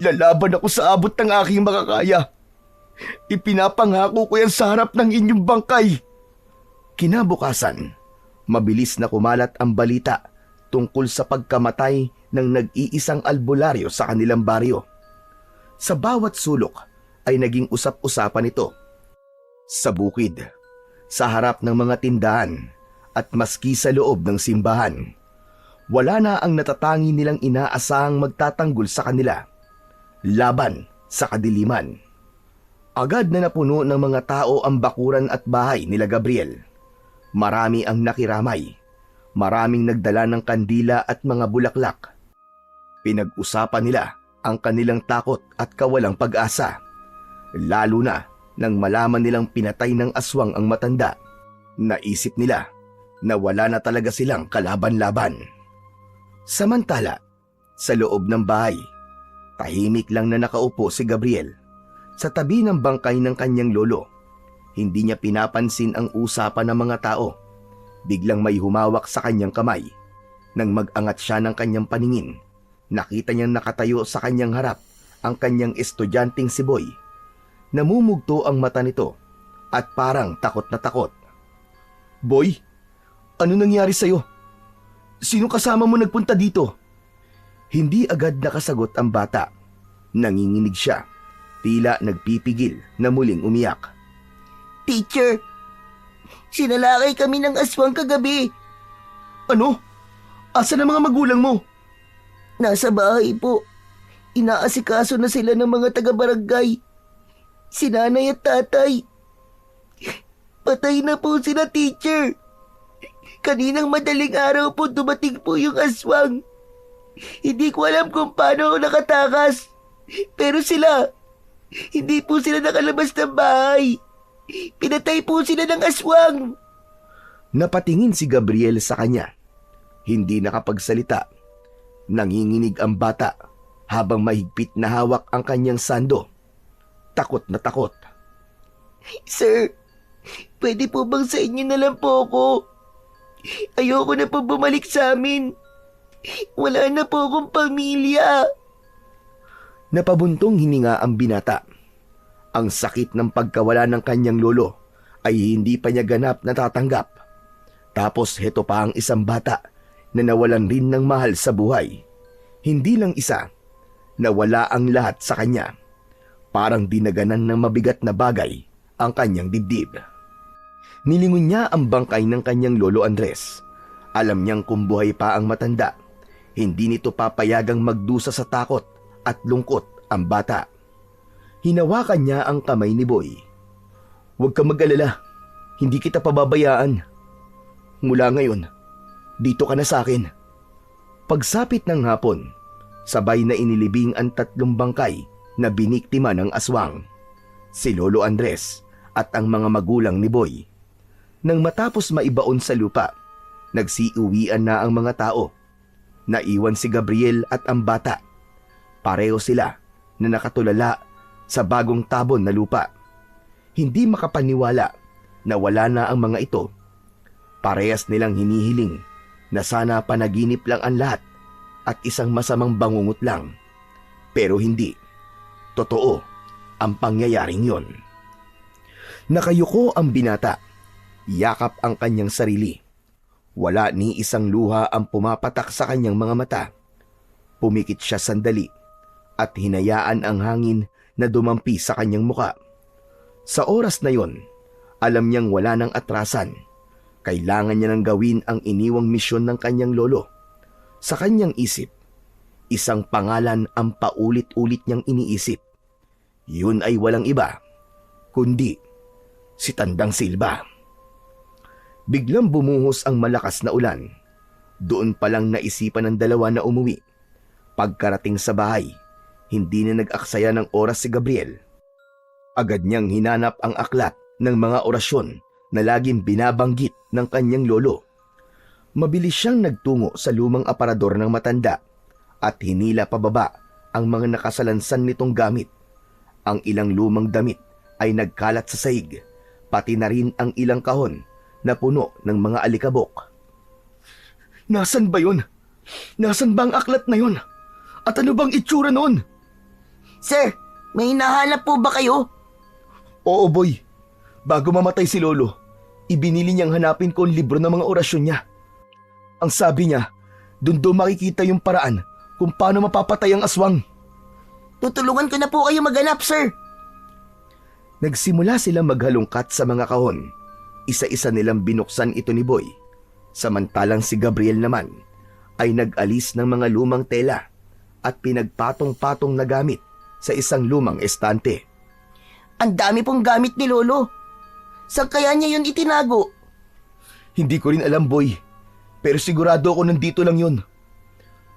Lalaban ako sa abot ng aking makakaya. Ipinapangako ko yan sa harap ng inyong bangkay. Kinabukasan, mabilis na kumalat ang balita tungkol sa pagkamatay ng nag-iisang albularyo sa kanilang baryo. Sa bawat sulok ay naging usap-usapan ito. Sa bukid, sa harap ng mga tindahan at maski sa loob ng simbahan, wala na ang natatangi nilang inaasahang magtatanggol sa kanila. Laban sa kadiliman. Agad na napuno ng mga tao ang bakuran at bahay nila Gabriel. Marami ang nakiramay. Maraming nagdala ng kandila at mga bulaklak. Pinag-usapan nila ang kanilang takot at kawalang pag-asa. Lalo na nang malaman nilang pinatay ng aswang ang matanda. Naisip nila na wala na talaga silang kalaban-laban. Samantala, sa loob ng bahay, tahimik lang na nakaupo si Gabriel sa tabi ng bangkay ng kanyang lolo. Hindi niya pinapansin ang usapan ng mga tao. Biglang may humawak sa kanyang kamay. Nang mag-angat siya ng kanyang paningin, nakita niyang nakatayo sa kanyang harap ang kanyang estudyanteng si Boy. Namumugto ang mata nito at parang takot na takot. Boy, ano nangyari sa'yo? Sino kasama mo nagpunta dito? Hindi agad nakasagot ang bata. Nanginginig siya. Tila nagpipigil na muling umiyak. Teacher, sinalakay kami ng aswang kagabi. Ano? Asa na mga magulang mo? Nasa bahay po. Inaasikaso na sila ng mga taga-barangay. Si nanay at tatay. Patay na po sila, teacher. Kaninang madaling araw po dumating po yung aswang. Hindi ko alam kung paano ako nakatakas. Pero sila, hindi po sila nakalabas ng bahay. Pinatay po sila ng aswang. Napatingin si Gabriel sa kanya. Hindi nakapagsalita. Nanginginig ang bata habang mahigpit na hawak ang kanyang sando. Takot na takot. Sir, pwede po bang sa inyo na lang po ako? Ayoko na po bumalik sa amin. Wala na po akong pamilya. Napabuntong hininga ang binata. Ang sakit ng pagkawala ng kanyang lolo ay hindi pa niya ganap natatanggap. Tapos heto pa ang isang bata na nawalan rin ng mahal sa buhay. Hindi lang isa, nawala ang lahat sa kanya. Parang dinaganan ng mabigat na bagay ang kanyang dibdib. Nilingon niya ang bangkay ng kanyang lolo Andres. Alam niyang kung buhay pa ang matanda, hindi nito papayagang magdusa sa takot at lungkot ang bata. Hinawakan niya ang kamay ni Boy. Huwag kang mag-alala, hindi kita pababayaan. Mula ngayon, dito ka na sa akin. Pagsapit ng hapon, sabay na inilibing ang 3 bangkay na biniktima ng aswang. Si Lolo Andres at ang mga magulang ni Boy. Nang matapos maibaon sa lupa, nagsiuwian na ang mga tao. Naiwan si Gabriel at ang bata. Pareho sila na nakatulala sa bagong tabon na lupa. Hindi makapaniwala na wala na ang mga ito. Parehas nilang hinihiling na sana panaginip lang ang lahat at isang masamang bangungot lang. Pero hindi. Totoo ang pangyayaring yon. Nakayuko ang binata. Yakap ang kanyang sarili. Wala ni isang luha ang pumapatak sa kanyang mga mata. Pumikit siya sandali at hinayaan ang hangin na dumampi sa kanyang muka. Sa oras na yon, alam niyang wala nang atrasan. Kailangan niya nang gawin ang iniwang misyon ng kanyang lolo. Sa kanyang isip, isang pangalan ang paulit-ulit niyang iniisip. Yun ay walang iba, kundi si Tandang Silba. Biglang bumuhos ang malakas na ulan. Doon palang naisipan ng dalawa na umuwi. Pagkarating sa bahay, hindi na nag-aksaya ng oras si Gabriel. Agad niyang hinanap ang aklat ng mga orasyon na laging binabanggit ng kanyang lolo. Mabilis siyang nagtungo sa lumang aparador ng matanda at hinila pababa ang mga nakasalansan nitong gamit. Ang ilang lumang damit ay nagkalat sa sahig, pati na rin ang ilang kahon na puno ng mga alikabok. Nasaan ba yun? Nasaan ba ang aklat na yun? At ano bang itsura noon? Sir, may hinahanap po ba kayo? Oo, boy. Bago mamatay si Lolo, ibinili niyang hanapin ko ang libro ng mga orasyon niya. Ang sabi niya, doon daw makikita yung paraan kung paano mapapatay ang aswang. Tutulungan ko na po kayo maghanap, sir. Nagsimula silang maghalungkat sa mga kahon. Isa-isa nilang binuksan ito ni Boy. Samantalang si Gabriel naman ay nag-alis ng mga lumang tela at pinagpatong-patong na gamit sa isang lumang estante. Ang dami pong gamit ni Lolo. Saan kaya niya yun itinago? Hindi ko rin alam, Boy. Pero sigurado ako nandito lang yun.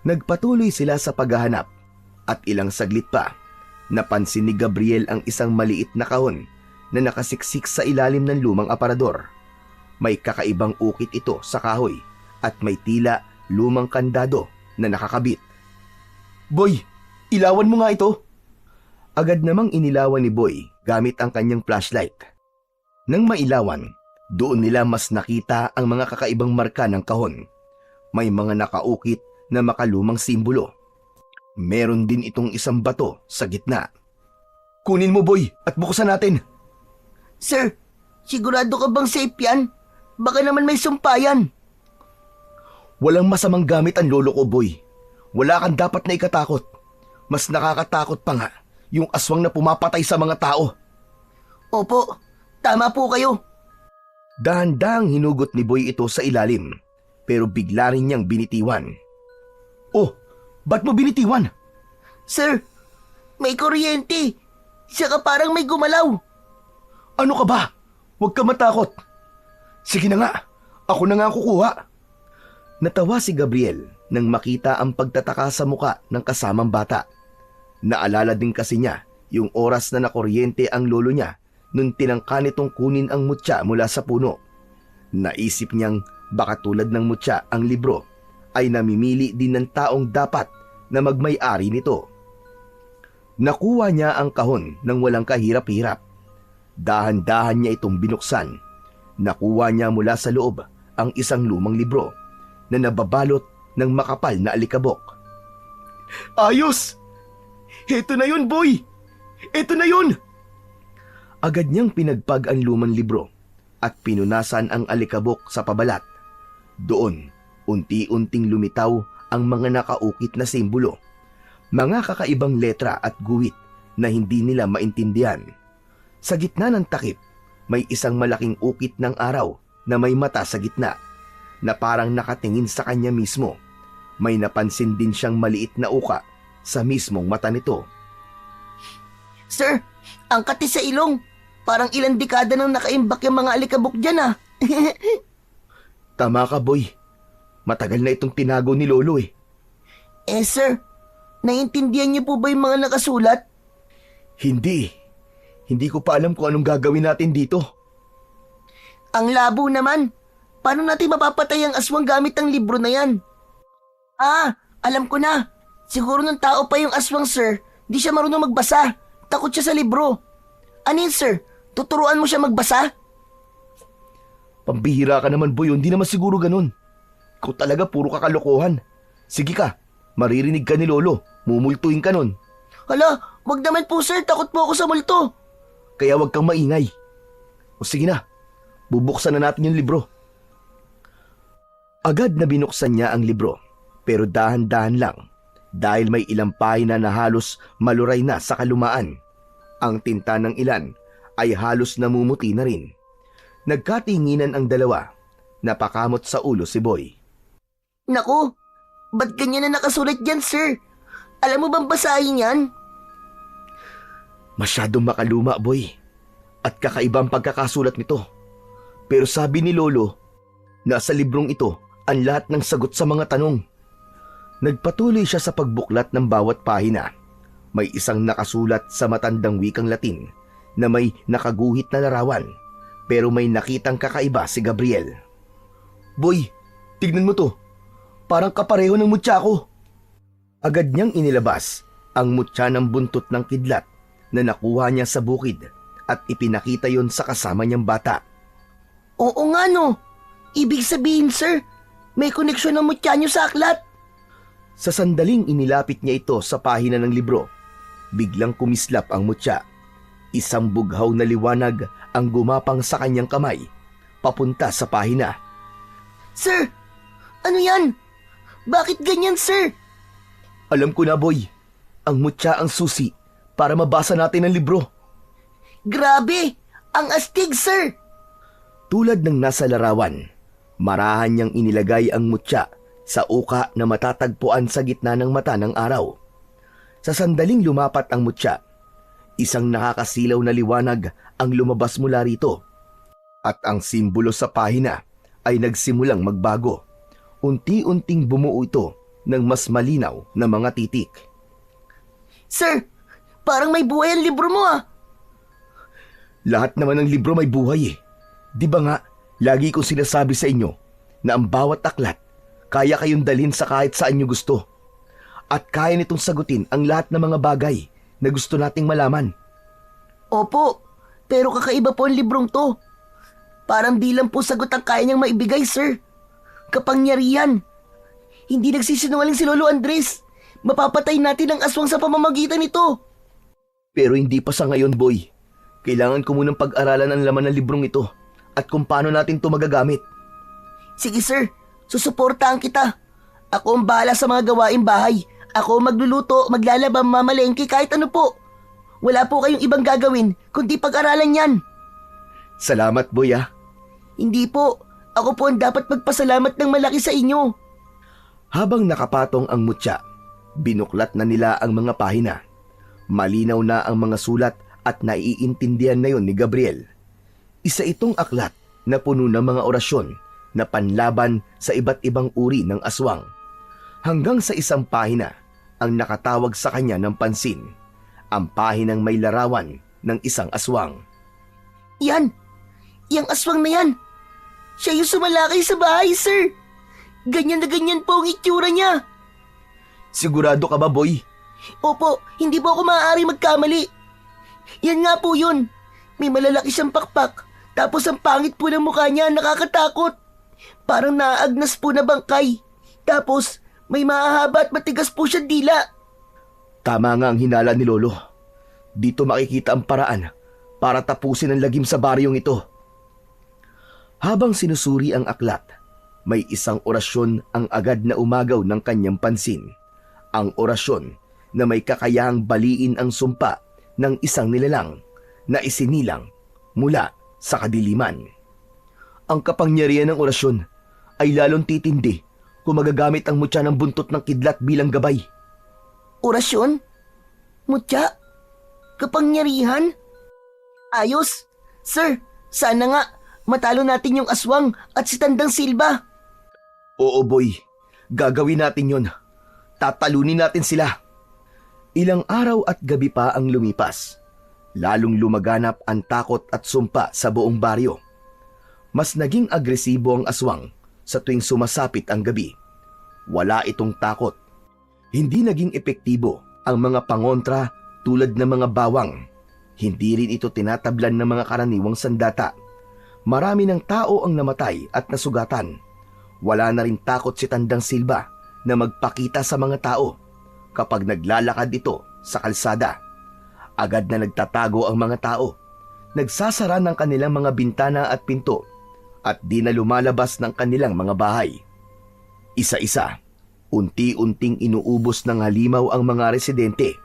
Nagpatuloy sila sa paghahanap at ilang saglit pa, napansin ni Gabriel ang isang maliit na kahon na nakasiksik sa ilalim ng lumang aparador. May kakaibang ukit ito sa kahoy at may tila lumang kandado na nakakabit. Boy, ilawan mo nga ito. Agad namang inilawan ni Boy gamit ang kanyang flashlight. Nang mailawan, doon nila mas nakita ang mga kakaibang marka ng kahon. May mga nakaukit na makalumang simbolo. Meron din itong isang bato sa gitna. Kunin mo, Boy, at buksan natin. Sir, sigurado ka bang safe yan? Baka naman may sumpayan. Walang masamang gamit ang lolo ko, Boy. Wala kang dapat na ikatakot. Mas nakakatakot pa nga yung aswang na pumapatay sa mga tao. Opo, tama po kayo. Dahan-dahang hinugot ni Boy ito sa ilalim, pero bigla rin niyang binitiwan. Oh, ba't mo binitiwan? Sir, may kuryente. Saka parang may gumalaw. Ano ka ba? Huwag ka matakot. Sige na nga, ako na nga ang kukuha. Natawa si Gabriel nang makita ang pagtataka sa muka ng kasamang bata. Naalala din kasi niya yung oras na nakuryente ang lolo niya nung tinangka nitong kunin ang mutya mula sa puno. Naisip niyang baka tulad ng mutya ang libro ay namimili din ng taong dapat na magmay-ari nito. Nakuha niya ang kahon nang walang kahirap-hirap. Dahan-dahan niya itong binuksan. Nakuha niya mula sa loob ang isang lumang libro na nababalot ng makapal na alikabok. Ayos! Ito na yun, Boy! Ito na yun! Agad niyang pinagpag ang lumang libro at pinunasan ang alikabok sa pabalat. Doon, unti-unting lumitaw ang mga nakaukit na simbolo, mga kakaibang letra at guhit na hindi nila maintindihan. Sa gitna ng takip, may isang malaking ukit ng araw na may mata sa gitna na parang nakatingin sa kanya mismo. May napansin din siyang maliit na uka sa mismong mata nito. Sir, ang kati sa ilong. Parang ilang dekada nang nakaimbak yung mga alikabok dyan ah. Tama ka, Boy. Matagal na itong tinago ni Lolo eh. Sir, naiintindihan niyo po ba yung mga nakasulat? Hindi. Hindi ko pa alam kung anong gagawin natin dito. Ang labo naman. Paano natin mapapatay ang aswang gamit ang libro na yan? Ah, alam ko na. Siguro ng tao pa yung aswang, sir. Di siya marunong magbasa. Takot siya sa libro. Anin, sir? Tuturuan mo siya magbasa? Pambihira ka naman, Boy. Hindi naman siguro ganun. Ikaw talaga puro kakalokohan. Sige ka, maririnig ka ni Lolo. Mumultuin ka nun. Hala, wag naman po, sir. Takot po ako sa multo. Kaya wag kang maingay. O sige na, bubuksan na natin yung libro. Agad na binuksan niya ang libro, pero dahan-dahan lang dahil may ilang pahina na halos maluray na sa kalumaan. Ang tinta ng ilan ay halos namumuti na rin. Nagkatinginan ang dalawa. Napakamot sa ulo si Boy. Naku, ba't ganyan na nakasulat dyan, sir? Alam mo bang basahin yan? Masyadong makaluma, Boy. At kakaiba ang pagkakasulat nito. Pero sabi ni Lolo, nasa librong ito ang lahat ng sagot sa mga tanong. Nagpatuloy siya sa pagbuklat ng bawat pahina. May isang nakasulat sa matandang wikang Latin na may nakaguhit na larawan pero may nakitang kakaiba si Gabriel. Boy, tignan mo to. Parang kapareho ng mutya ko. Agad niyang inilabas ang mutya ng buntot ng kidlat na nakuha niya sa bukid at ipinakita yon sa kasama niyang bata. Oo nga no. Ibig sabihin, sir, may koneksyon ng mutya niyo sa aklat. Sa sandaling inilapit niya ito sa pahina ng libro, biglang kumislap ang mutya. Isang bughaw na liwanag ang gumapang sa kanyang kamay, papunta sa pahina. Sir, ano yan? Bakit ganyan, sir? Alam ko na, boy. Ang mutya ang susi para mabasa natin ang libro. Grabe! Ang astig, sir! Tulad ng nasa larawan, marahan niyang inilagay ang mutya sa uka na matatagpuan sa gitna ng mata ng araw. Sa sandaling lumapat ang mutya, isang nakakasilaw na liwanag ang lumabas mula rito. At ang simbolo sa pahina ay nagsimulang magbago. Unti-unting bumuo ito ng mas malinaw na mga titik. Sir, parang may buhay ang libro mo ah. Lahat naman ng libro may buhay eh. Di ba nga, lagi kong sinasabi sa inyo na ang bawat aklat kaya kayong dalhin sa kahit saan nyo gusto. At kaya nitong sagutin ang lahat ng mga bagay na gusto nating malaman. Opo, pero kakaiba po ang librong to. Parang di lang po sagot ang kaya niyang maibigay, sir. Kapangyarihan. Hindi nagsisinungaling si Lolo Andres. Mapapatay natin ang aswang sa pamamagitan nito. Pero hindi pa sa ngayon, boy. Kailangan ko munang pag-aralan ang laman ng librong ito at kung paano natin ito magagamit. Sige, sir. Susuportahan kita. Ako ang bahala sa mga gawaing bahay. Ako magluluto, maglalaba, mamalengke, kahit ano po. Wala po kayong ibang gagawin kundi pag-aralan yan. Salamat, boy ah. Hindi po. Ako po ang dapat magpasalamat ng malaki sa inyo. Habang nakapatong ang mutya, binuklat na nila ang mga pahina. Malinaw na ang mga sulat at naiintindihan na yon ni Gabriel. Isa itong aklat na puno ng mga orasyon na panlaban sa iba't ibang uri ng aswang. Hanggang sa isang pahina ang nakatawag sa kanya ng pansin, ang pahinang may larawan ng isang aswang. Yan! Yang aswang na yan! Siya yung sumalakay sa bahay, sir! Ganyan na ganyan po ang itsura niya! Sigurado ka ba, boy? Opo, hindi po ako maaari magkamali. Yan nga po yun. May malalaki siyang pakpak, tapos ang pangit po ng mukha niya, nakakatakot. Parang naagnas po na bangkay. Tapos, may mahahaba at matigas po siyang dila. Tama nga ang hinala ni Lolo. Dito makikita ang paraan para tapusin ang lagim sa baryong ito. Habang sinusuri ang aklat, may isang orasyon ang agad na umagaw ng kanyang pansin. Ang orasyon na may kakayahang baliin ang sumpa ng isang nilalang na isinilang mula sa kadiliman. Ang kapangyarihan ng orasyon ay lalong titindi kung magagamit ang mutya ng buntot ng kidlat bilang gabay. Orasyon? Mutya? Kapangyarihan? Ayos! Sir, sana nga matalo natin yung aswang at si Tandang Silba. Oo, boy. Gagawin natin yon. Tatalunin natin sila. Ilang araw at gabi pa ang lumipas. Lalong lumaganap ang takot at sumpa sa buong baryo. Mas naging agresibo ang aswang sa tuwing sumasapit ang gabi. Wala itong takot. Hindi naging epektibo ang mga pangontra tulad ng mga bawang. Hindi rin ito tinatablan ng mga karaniwang sandata. Marami ng tao ang namatay at nasugatan. Wala na rin takot si Tandang Silba na magpakita sa mga tao kapag naglalakad ito sa kalsada. Agad na nagtatago ang mga tao. Nagsasara ng kanilang mga bintana at pinto at di na lumalabas ng kanilang mga bahay. Isa-isa, unti-unting inuubos ng halimaw ang mga residente.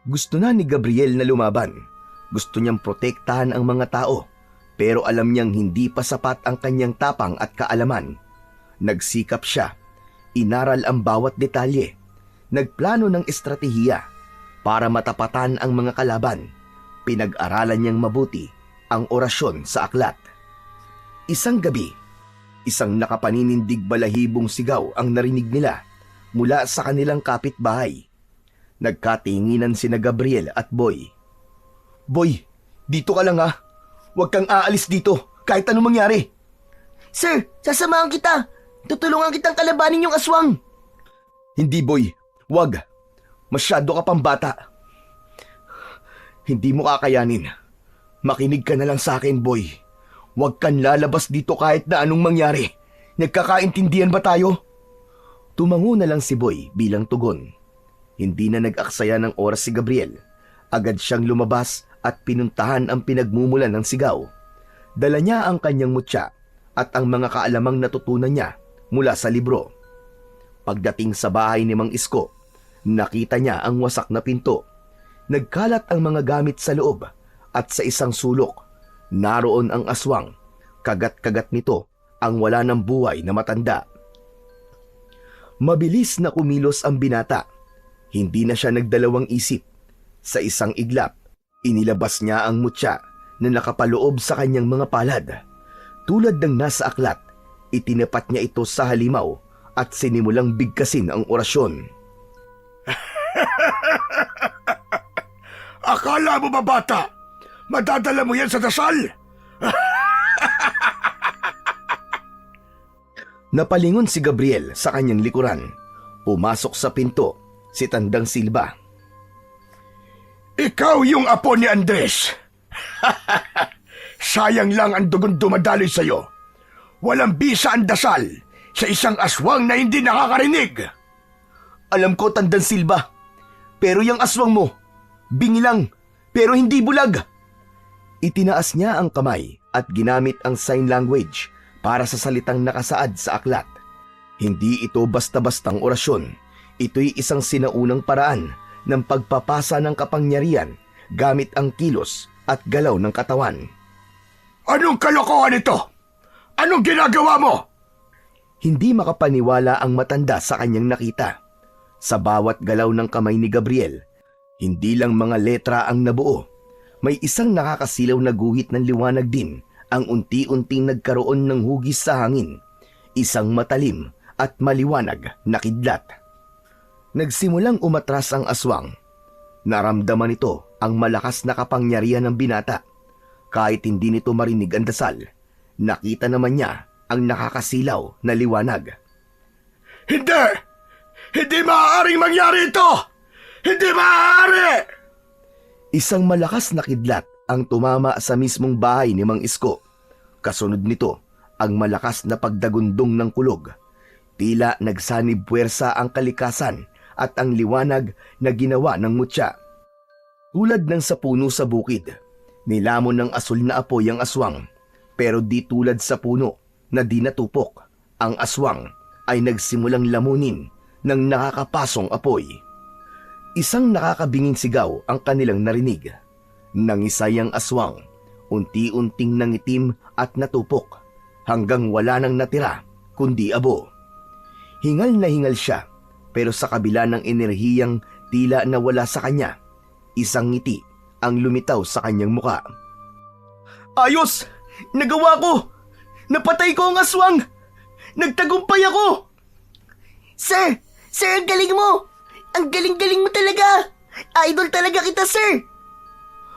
Gusto na ni Gabriel na lumaban. Gusto niyang protektahan ang mga tao. Pero alam niyang hindi pa sapat ang kanyang tapang at kaalaman. Nagsikap siya. Inaral ang bawat detalye. Nagplano ng estratehiya para matapatan ang mga kalaban. Pinag-aralan niyang mabuti ang orasyon sa aklat. Isang gabi, isang nakapaninindig balahibong sigaw ang narinig nila mula sa kanilang kapitbahay. Nagkatinginan sina Gabriel at Boy. Boy, dito ka lang ah. Huwag kang aalis dito kahit anong mangyari. Sir, sasamahan kita. Tutulungan kitang kalabanin yung aswang. Hindi, boy. Huwag. Masyado ka pang bata. Hindi mo kakayanin. Makinig ka na lang sa akin, boy. Huwag kang lalabas dito kahit na anong mangyari. Nagkakaintindihan ba tayo? Tumango na lang si Boy bilang tugon. Hindi na nag-aksaya ng oras si Gabriel. Agad siyang lumabas at pinuntahan ang pinagmumulan ng sigaw. Dala niya ang kanyang mutya at ang mga kaalamang natutunan niya mula sa libro. Pagdating sa bahay ni Mang Isko, nakita niya ang wasak na pinto. Nagkalat ang mga gamit sa loob at sa isang sulok, naroon ang aswang. Kagat-kagat nito ang wala ng buhay na matanda. Mabilis na kumilos ang binata. Hindi na siya nagdalawang isip. Sa isang iglap, inilabas niya ang mutya na nakapaloob sa kanyang mga palad. Tulad ng nasa aklat, itinapat niya ito sa halimaw at sinimulang bigkasin ang orasyon. Akala mo ba, bata? Madadala mo yan sa dasal? Napalingon si Gabriel sa kanyang likuran. Pumasok sa pinto si Tandang Silva. Ikaw yung apo ni Andres. Sayang lang ang dugon dumadaloy sa'yo. Walang bisa ang dasal sa isang aswang na hindi nakakarinig. Alam ko, Tandang Silva. Pero yung aswang mo, bingi lang, pero hindi bulag. Itinaas niya ang kamay at ginamit ang sign language para sa salitang nakasaad sa aklat. Hindi ito basta-bastang orasyon. Ito'y isang sinaunang paraan ng pagpapasa ng kapangyarihan gamit ang kilos at galaw ng katawan. Anong kalokohan ito? Anong ginagawa mo? Hindi makapaniwala ang matanda sa kanyang nakita. Sa bawat galaw ng kamay ni Gabriel, hindi lang mga letra ang nabuo. May isang nakakasilaw na guhit ng liwanag din ang unti-unting nagkaroon ng hugis sa hangin. Isang matalim at maliwanag na kidlat. Nagsimulang umatras ang aswang. Naramdaman nito ang malakas na kapangyarihan ng binata. Kahit hindi nito marinig ang dasal, nakita naman niya ang nakakasilaw na liwanag. Hindi! Hindi maaaring mangyari ito! Hindi maaari! Isang malakas na kidlat ang tumama sa mismong bahay ni Mang Isko. Kasunod nito, ang malakas na pagdagundong ng kulog. Tila nagsanib puwersa ang kalikasan at ang liwanag na ginawa ng mutya. Tulad ng sa puno sa bukid, nilamon ng asul na apoy ang aswang. Pero di tulad sa puno na di natupok, ang aswang ay nagsimulang lamunin ng nakakapasong apoy. Isang nakakabinging sigaw ang kanilang narinig. Nangisay ang aswang, unti-unting nangitim at natupok, hanggang wala nang natira kundi abo. Hingal na hingal siya, pero sa kabila ng enerhiyang tila nawala sa kanya, isang ngiti ang lumitaw sa kanyang muka. Ayos! Nagawa ko! Napatay ko ang aswang! Nagtagumpay ako! Sir! Sir, ang galing mo! Ang galing-galing mo talaga! Idol talaga kita, sir!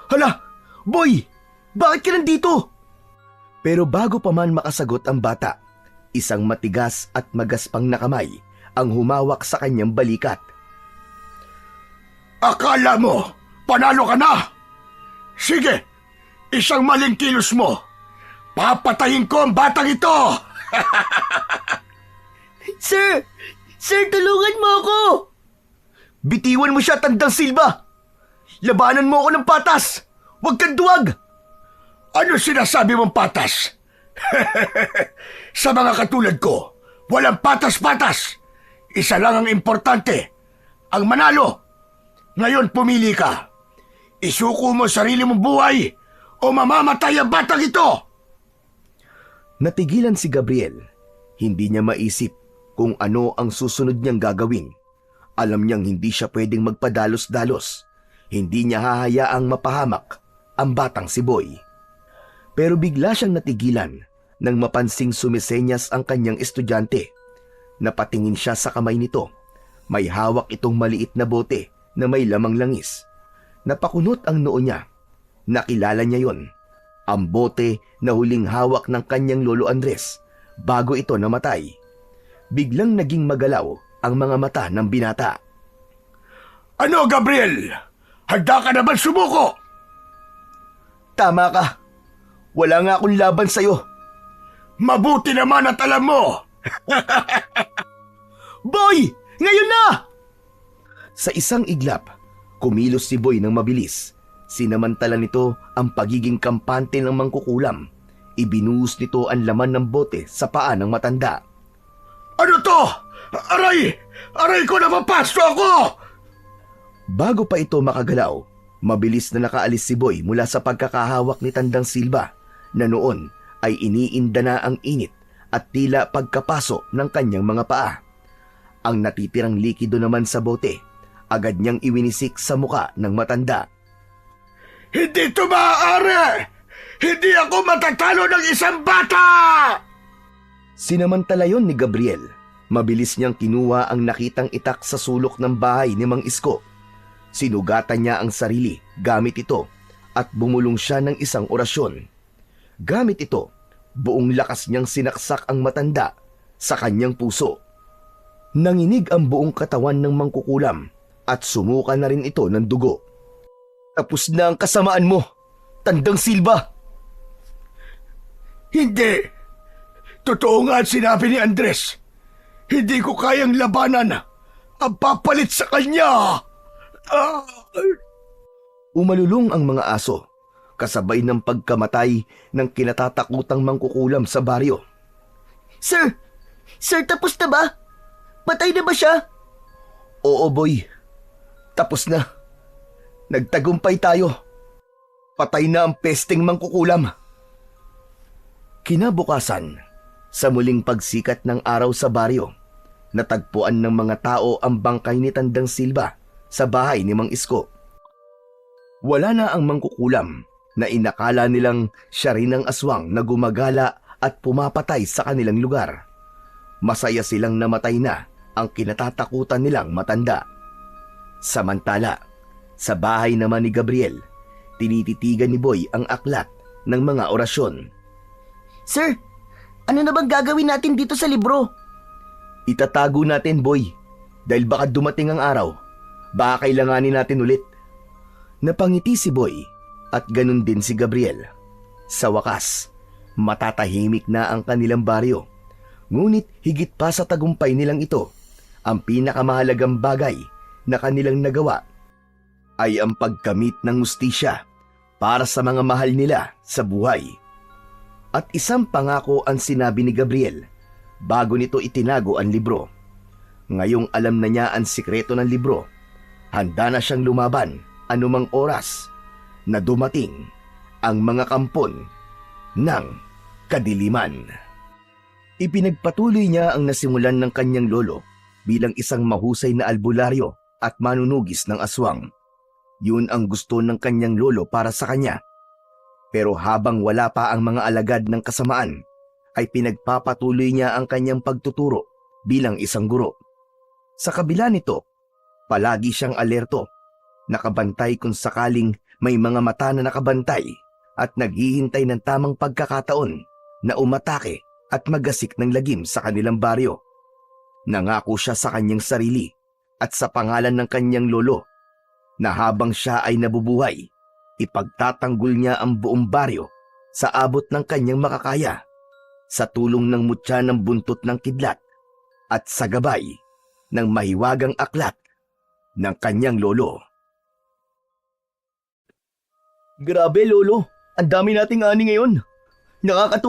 Hala! Boy! Bakit ka nandito? Pero bago pa man makasagot ang bata, isang matigas at magaspang na kamay ang humawak sa kanyang balikat. Akala mo, panalo ka na? Sige, isang maling kilos mo. Papatayin ko ang batang ito! Sir! Sir, tulungan mo ako! Bitiwan mo siya, Tandang Silva! Labanan mo ako ng patas! Huwag kang duwag! Ano sinasabi mong patas? Sa mga katulad ko, walang patas-patas. Isa lang ang importante, ang manalo. Ngayon pumili ka. Isuko mo sarili mong buhay o mamamatay ang batang ito. Natigilan si Gabriel. Hindi niya maisip kung ano ang susunod niyang gagawin. Alam niyang hindi siya pwedeng magpadalos-dalos. Hindi niya hahayaang mapahamak ang batang si Boy. Pero bigla siyang natigilan nang mapansing sumisenyas ang kanyang estudyante. Napatingin siya sa kamay nito. May hawak itong maliit na bote na may lamang langis. Napakunot ang noo niya. Nakilala niya yon. ang bote na huling hawak ng kanyang lolo Andres bago ito namatay. Biglang naging magalaw ang mga mata ng binata. Ano, Gabriel? Handa ka na ba sumuko? Tama ka. Wala nga akong laban sa'yo. Mabuti naman at alam mo. Boy! Ngayon na! Sa isang iglap, kumilos si Boy ng mabilis. Sinamantala nito ang pagiging kampante ng mangkukulam. Ibinuhos nito ang laman ng bote sa paa ng matanda. Ano to? Aray! Aray ko, napapasto ako! Bago pa ito makagalaw, mabilis na nakaalis si Boy mula sa pagkakahawak ni Tandang Silva na noon ay iniinda na ang init at tila pagkapaso ng kanyang mga paa. Ang natitirang likido naman sa bote, agad niyang iwinisik sa muka ng matanda. Hindi ito maaari! Hindi ako matatalo ng isang bata! Sinamantala yon ni Gabriel. Mabilis niyang kinuha ang nakitang itak sa sulok ng bahay ni Mang Isko. Sinugatan niya ang sarili gamit ito at bumulong siya ng isang orasyon. Gamit ito, buong lakas niyang sinaksak ang matanda sa kanyang puso. Nanginig ang buong katawan ng mangkukulam at sumuka na rin ito ng dugo. Tapos na ang kasamaan mo, Tandang Silva! Hindi! Totoo nga ang sinabi ni Andres. Hindi ko kayang labanan ang papalit sa kanya! Umalulong ang mga aso, kasabay ng pagkamatay ng kinatatakutang mangkukulam sa baryo. Sir! Sir, tapos na ba? Patay na ba siya? Oo, Boy. Tapos na. Nagtagumpay tayo. Patay na ang pesteng mangkukulam. Kinabukasan, sa muling pagsikat ng araw sa baryo, natagpuan ng mga tao ang bangkay ni Tandang Silva sa bahay ni Mang Isko. Wala na ang mangkukulam na inakala nilang siya rin ang aswang na gumagala at pumapatay sa kanilang lugar. Masaya silang namatay na ang kinatatakutan nilang matanda. Samantala, sa bahay naman ni Gabriel, tinititigan ni Boy ang aklat ng mga orasyon. Sir, ano na bang gagawin natin dito sa libro? Itatago natin, Boy, dahil baka dumating ang araw. Baka kailanganin natin ulit. Napangiti si Boy at ganun din si Gabriel. Sa wakas, matatahimik na ang kanilang baryo. Ngunit higit pa sa tagumpay nilang ito, ang pinakamahalagang bagay na kanilang nagawa ay ang pagkamit ng hustisya para sa mga mahal nila sa buhay. At isang pangako ang sinabi ni Gabriel bago nito itinago ang libro. Ngayong alam na niya ang sikreto ng libro, handa na siyang lumaban anumang oras na dumating ang mga kampon ng kadiliman. Ipinagpatuloy niya ang nasimulan ng kanyang lolo bilang isang mahusay na albularyo at manunugis ng aswang. Yun ang gusto ng kanyang lolo para sa kanya. Pero habang wala pa ang mga alagad ng kasamaan, ay pinagpapatuloy niya ang kanyang pagtuturo bilang isang guro. Sa kabila nito, palagi siyang alerto, nakabantay kung sakaling may mga mata na nakabantay at naghihintay ng tamang pagkakataon na umatake at magasik ng lagim sa kanilang baryo. Nangako siya sa kanyang sarili at sa pangalan ng kanyang lolo na habang siya ay nabubuhay, ipagtatanggol niya ang buong baryo sa abot ng kanyang makakaya, sa tulong ng mutya ng buntot ng kidlat at sa gabay ng mahiwagang aklat ng kanyang lolo. Grabe, Lolo. Ang dami nating ani ngayon. Nakakatuwa.